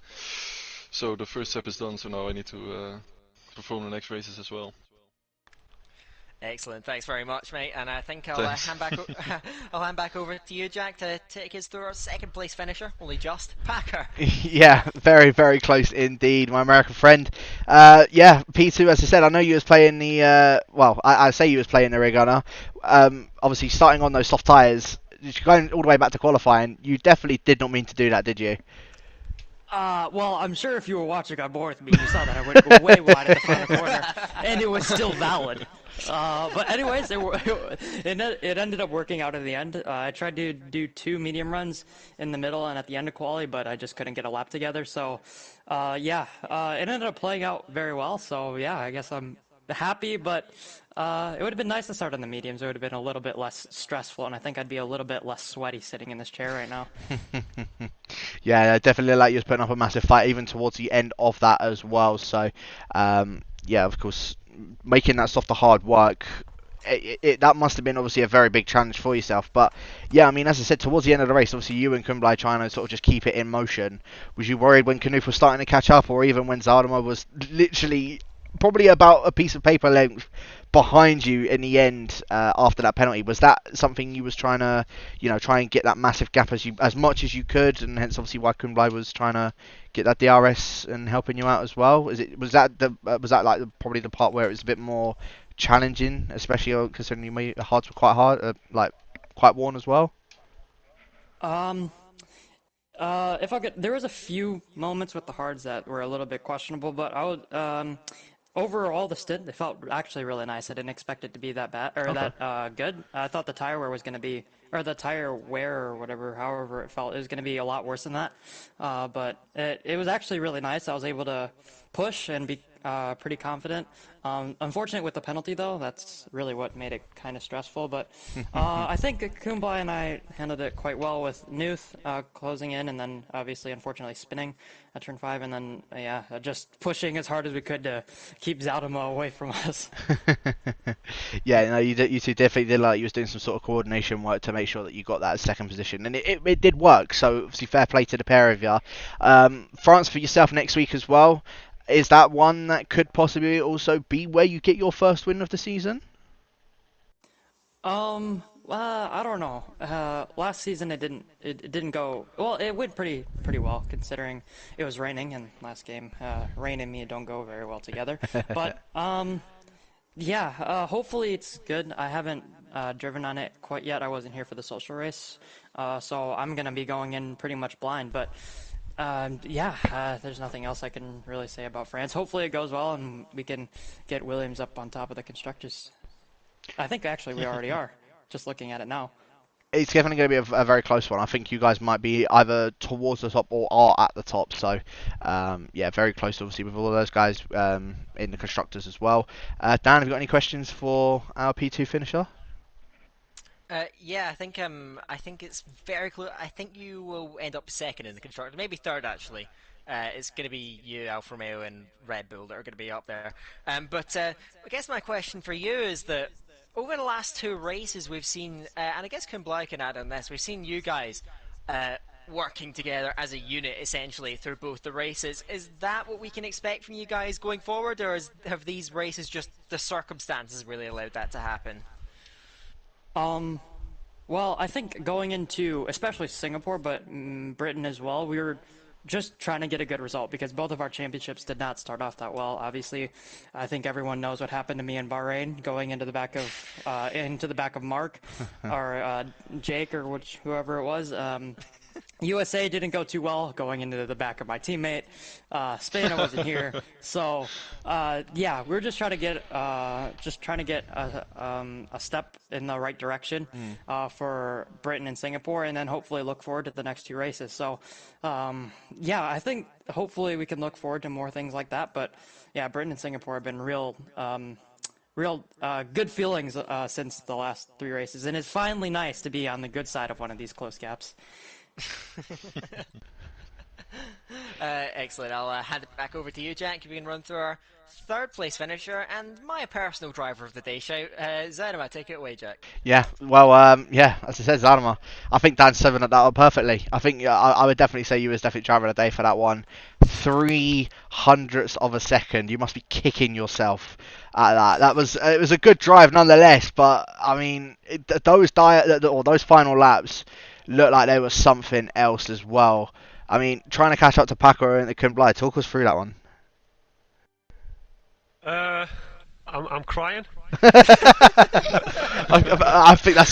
So the first step is done, so now I need to perform the next races as well. Excellent, thanks very much, mate. And I think I'll hand back over to you, Jack, to take us through our second place finisher, only just Packer. Yeah, very, very close indeed, my American friend. Yeah, P2, as I said, I know you was playing the I say you was playing the rear gunner. Obviously, starting on those soft tyres, going all the way back to qualifying, you definitely did not mean to do that, did you? Well, I'm sure if you were watching on board with me, you saw that I went way wide at the final corner, and it was still valid. But anyways, it ended up working out in the end. I tried to do 2 medium runs in the middle and at the end of quali, but I just couldn't get a lap together. So, it ended up playing out very well. So yeah, I guess I'm happy, but it would have been nice to start on the mediums. It would have been a little bit less stressful, and I think I'd be a little bit less sweaty sitting in this chair right now. Yeah, definitely like you was putting up a massive fight even towards the end of that as well. So, yeah, of course, making that softer hard work, that must have been obviously a very big challenge for yourself. But yeah, I mean, as I said, towards the end of the race, obviously you and Kunblai trying to sort of just keep it in motion. Was you worried when Knuth was starting to catch up, or even when Zardemer was literally probably about a piece of paper length behind you in the end after that penalty. Was that something you was trying to, try and get that massive gap as much as you could, and hence obviously why Kublai was trying to get that DRS and helping you out as well? Was that like probably the part where it was a bit more challenging, especially considering the hards were quite hard, quite worn as well? If I could, there was a few moments with the hards that were a little bit questionable, but I would, overall the stint, they felt actually really nice. I didn't expect it to be that bad, or that good. I thought the tire wear was going to be, or the tire wear or whatever, however it felt, it was going to be a lot worse than that. But it was actually really nice. I was able to push and be pretty confident. Unfortunate with the penalty, though. That's really what made it kind of stressful. But I think Kublai and I handled it quite well with Nuth closing in, and then obviously, unfortunately, spinning at turn 5, and then just pushing as hard as we could to keep Zaltimo away from us. Yeah, no, you two definitely did like you was doing some sort of coordination work to make sure that you got that second position, and it did work. So obviously, fair play to the pair of you. France for yourself next week as well. Is that one that could possibly also be where you get your first win of the season? I don't know. Last season it didn't go well. It went pretty well considering it was raining, and last game rain and me don't go very well together. But hopefully it's good. I haven't driven on it quite yet. I wasn't here for the social race, so I'm gonna be going in pretty much blind. But there's nothing else I can really say about France. Hopefully it goes well and we can get Williams up on top of the constructors. I think actually we already are, just looking at it now. It's definitely going to be a very close one. I think you guys might be either towards the top or are at the top. So, very close obviously with all of those guys in the constructors as well. Dan, have you got any questions for our P2 finisher? I think it's very close. I think you will end up second in the constructor, maybe third actually. It's going to be you, Alfa Romeo, and Red Bull that are going to be up there. But I guess my question for you is that over the last 2 races we've seen, and I guess Kublai can add on this, we've seen you guys working together as a unit essentially through both the races. Is that what we can expect from you guys going forward, or have these races just the circumstances really allowed that to happen? Well, I think going into, especially Singapore, but Britain as well, we were just trying to get a good result because both of our championships did not start off that well. Obviously, I think everyone knows what happened to me in Bahrain, going into the back of Mark or Jake or whoever it was. USA didn't go too well, going into the back of my teammate. Spain, I wasn't here, so we're just trying to get a step in the right direction for Britain and Singapore, and then hopefully look forward to the next 2 races. So I think hopefully we can look forward to more things like that. But Britain and Singapore have been real good feelings since the last 3 races, and it's finally nice to be on the good side of one of these close gaps. Excellent. I'll hand it back over to you, Jack, if we can run through our 3rd place finisher and my personal driver of the day shout. Zarema, take it away, Jack. As I said, Zarema. I think Dan summed that up perfectly. I think I would definitely say you was definitely driver of the day for that one. 300ths of a second. You must be kicking yourself at that. It was a good drive nonetheless, but I mean those final laps looked like they were something else as well. I mean, trying to catch up to Paco and Kublai. Talk us through that one. I'm crying. I think I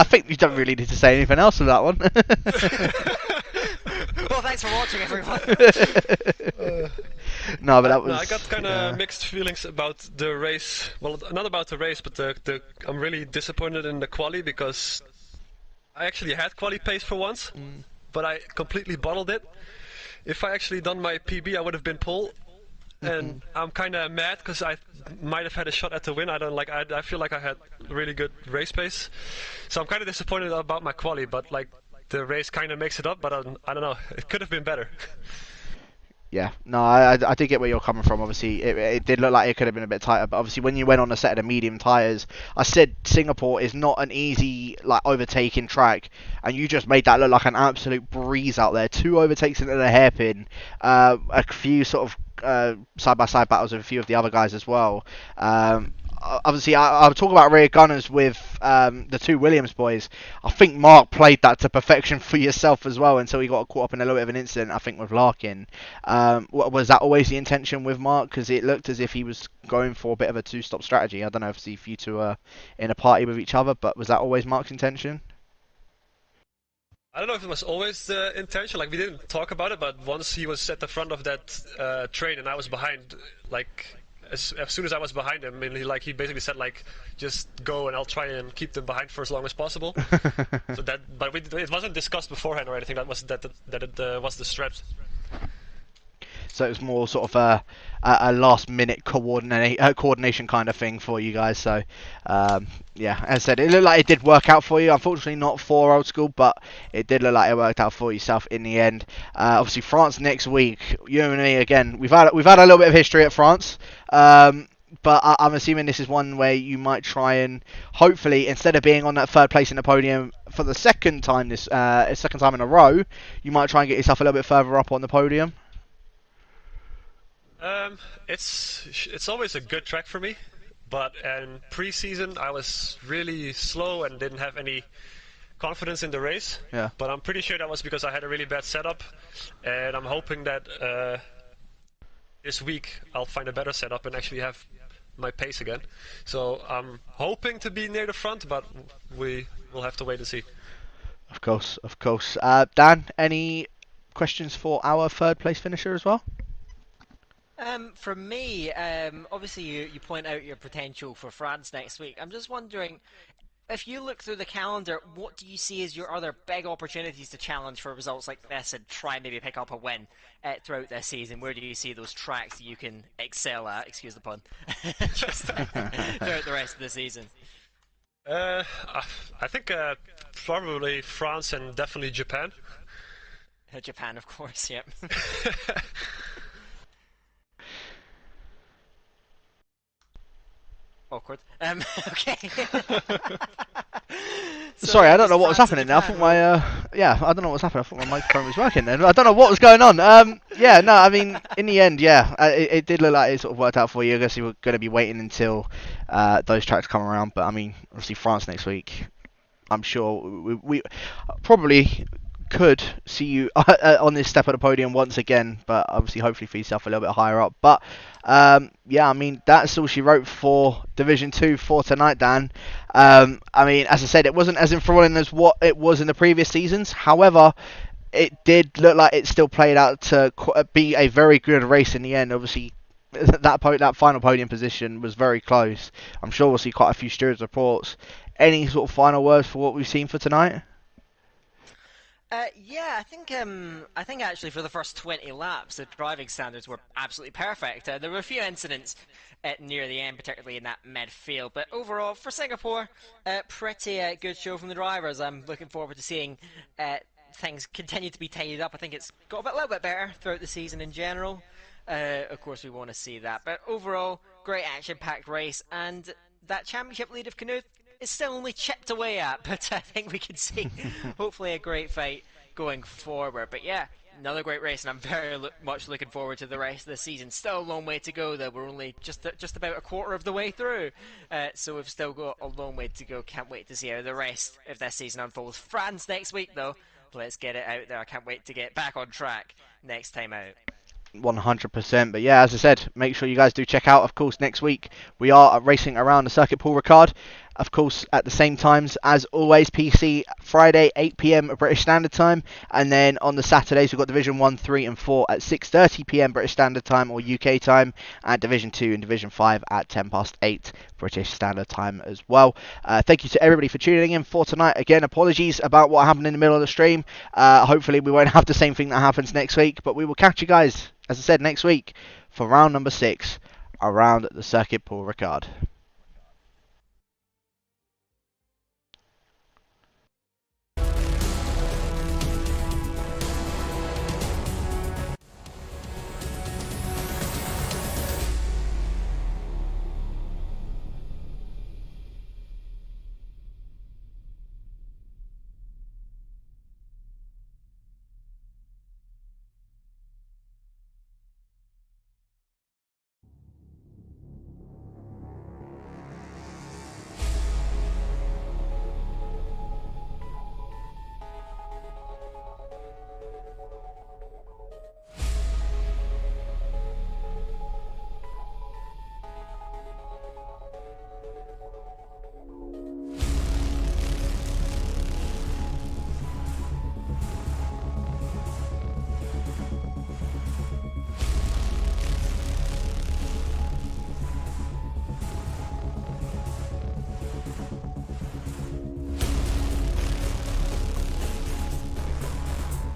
think you don't really need to say anything else on that one. Well, thanks for watching, everyone. No, but that was. I got kind of mixed feelings about the race. Well, not about the race, but I'm really disappointed in the quali because I actually had quali pace for once, but I completely bottled it. If I actually done my PB, I would have been pole. And I'm kind of mad because I might have had a shot at the win. I feel like I had really good race pace, so I'm kind of disappointed about my quali. But like the race kind of makes it up. But I don't know. It could have been better. Yeah, no, I did get where you're coming from. Obviously, it did look like it could have been a bit tighter, but obviously when you went on a set of the medium tyres, I said Singapore is not an easy overtaking track, and you just made that look like an absolute breeze out there. 2 overtakes into the hairpin, a few sort of side-by-side battles with a few of the other guys as well. Obviously, I'll talk about rear gunners with the two Williams boys. I think Mark played that to perfection for yourself as well until he got caught up in a little bit of an incident, I think, with Larkin. Was that always the intention with Mark? Because it looked as if he was going for a bit of a two-stop strategy. I don't know if you two are in a party with each other, but was that always Mark's intention? I don't know if it was always the intention. Like, we didn't talk about it, but once he was at the front of that train and I was behind, like, as soon as I was behind him, and he basically said, like, just go and I'll try and keep them behind for as long as possible. So it wasn't discussed beforehand or anything. That was that it was the straps. So it was more sort of a last-minute coordination kind of thing for you guys. So, yeah, as I said, it looked like it did work out for you. Unfortunately, not for Old School, but it did look like it worked out for yourself in the end. Obviously, France next week. You and me again. We've had a little bit of history at France. But I'm assuming this is one where you might try and hopefully, instead of being on that third place in the podium for the second time in a row, you might try and get yourself a little bit further up on the podium. It's always a good track for me, but in pre-season I was really slow and didn't have any confidence in the race. Yeah. But I'm pretty sure that was because I had a really bad setup, and I'm hoping that this week I'll find a better setup and actually have my pace again. So I'm hoping to be near the front, but we will have to wait and see. Of course. Dan, any questions for our third place finisher as well? From me, obviously you point out your potential for France next week. I'm just wondering, if you look through the calendar, what do you see as your other big opportunities to challenge for results like this and try and maybe pick up a win throughout this season? Where do you see those tracks that you can excel at, excuse the pun, just throughout the rest of the season? I think probably France and definitely Japan. Japan, of course, yep. Awkward. Okay. Sorry, I don't know what was happening there. I thought I don't know what was happening. I thought my microphone was working then. I don't know what was going on. Yeah, no, I mean, in the end, yeah, it did look like it sort of worked out for you. I guess you were going to be waiting until those tracks come around, but I mean, obviously France next week. I'm sure we probably could see you on this step of the podium once again, but obviously hopefully for yourself a little bit higher up. But yeah, I mean, that's all she wrote for Division 2 for tonight, Dan. I mean, as I said, it wasn't as enthralling as what it was in the previous seasons. However, it did look like it still played out to be a very good race in the end. Obviously, that final podium position was very close. I'm sure we'll see quite a few stewards' reports. Any sort of final words for what we've seen for tonight? Yeah, I think actually for the first 20 laps, the driving standards were absolutely perfect. There were a few incidents near the end, particularly in that midfield, but overall for Singapore, pretty good show from the drivers. I'm looking forward to seeing things continue to be tidied up. I think it's got a little bit better throughout the season in general. Of course, we want to see that, but overall, great action-packed race, and that championship lead of Canute is still only chipped away at, but I think we can see hopefully a great fight going forward. But yeah, another great race, and I'm very much looking forward to the rest of the season. Still a long way to go though. We're only just about a quarter of the way through, so we've still got a long way to go. Can't wait to see how the rest of this season unfolds. France next week though, let's get it out there. I can't wait to get back on track next time out. 100%. But yeah, as I said, make sure you guys do check out. Of course, next week we are racing around the circuit Paul Ricard. Of course, at the same times as always, PC Friday 8 PM British Standard Time, and then on the Saturdays we've got Division 1, 3 and 4 at 6:30 PM British Standard Time or UK time, and Division 2 and Division 5 at 8:10 British Standard Time as well. Thank you to everybody for tuning in for tonight. Again, apologies about what happened in the middle of the stream. Hopefully we won't have the same thing that happens next week, but we will catch you guys, as I said, next week for round number 6 around the circuit Paul Ricard.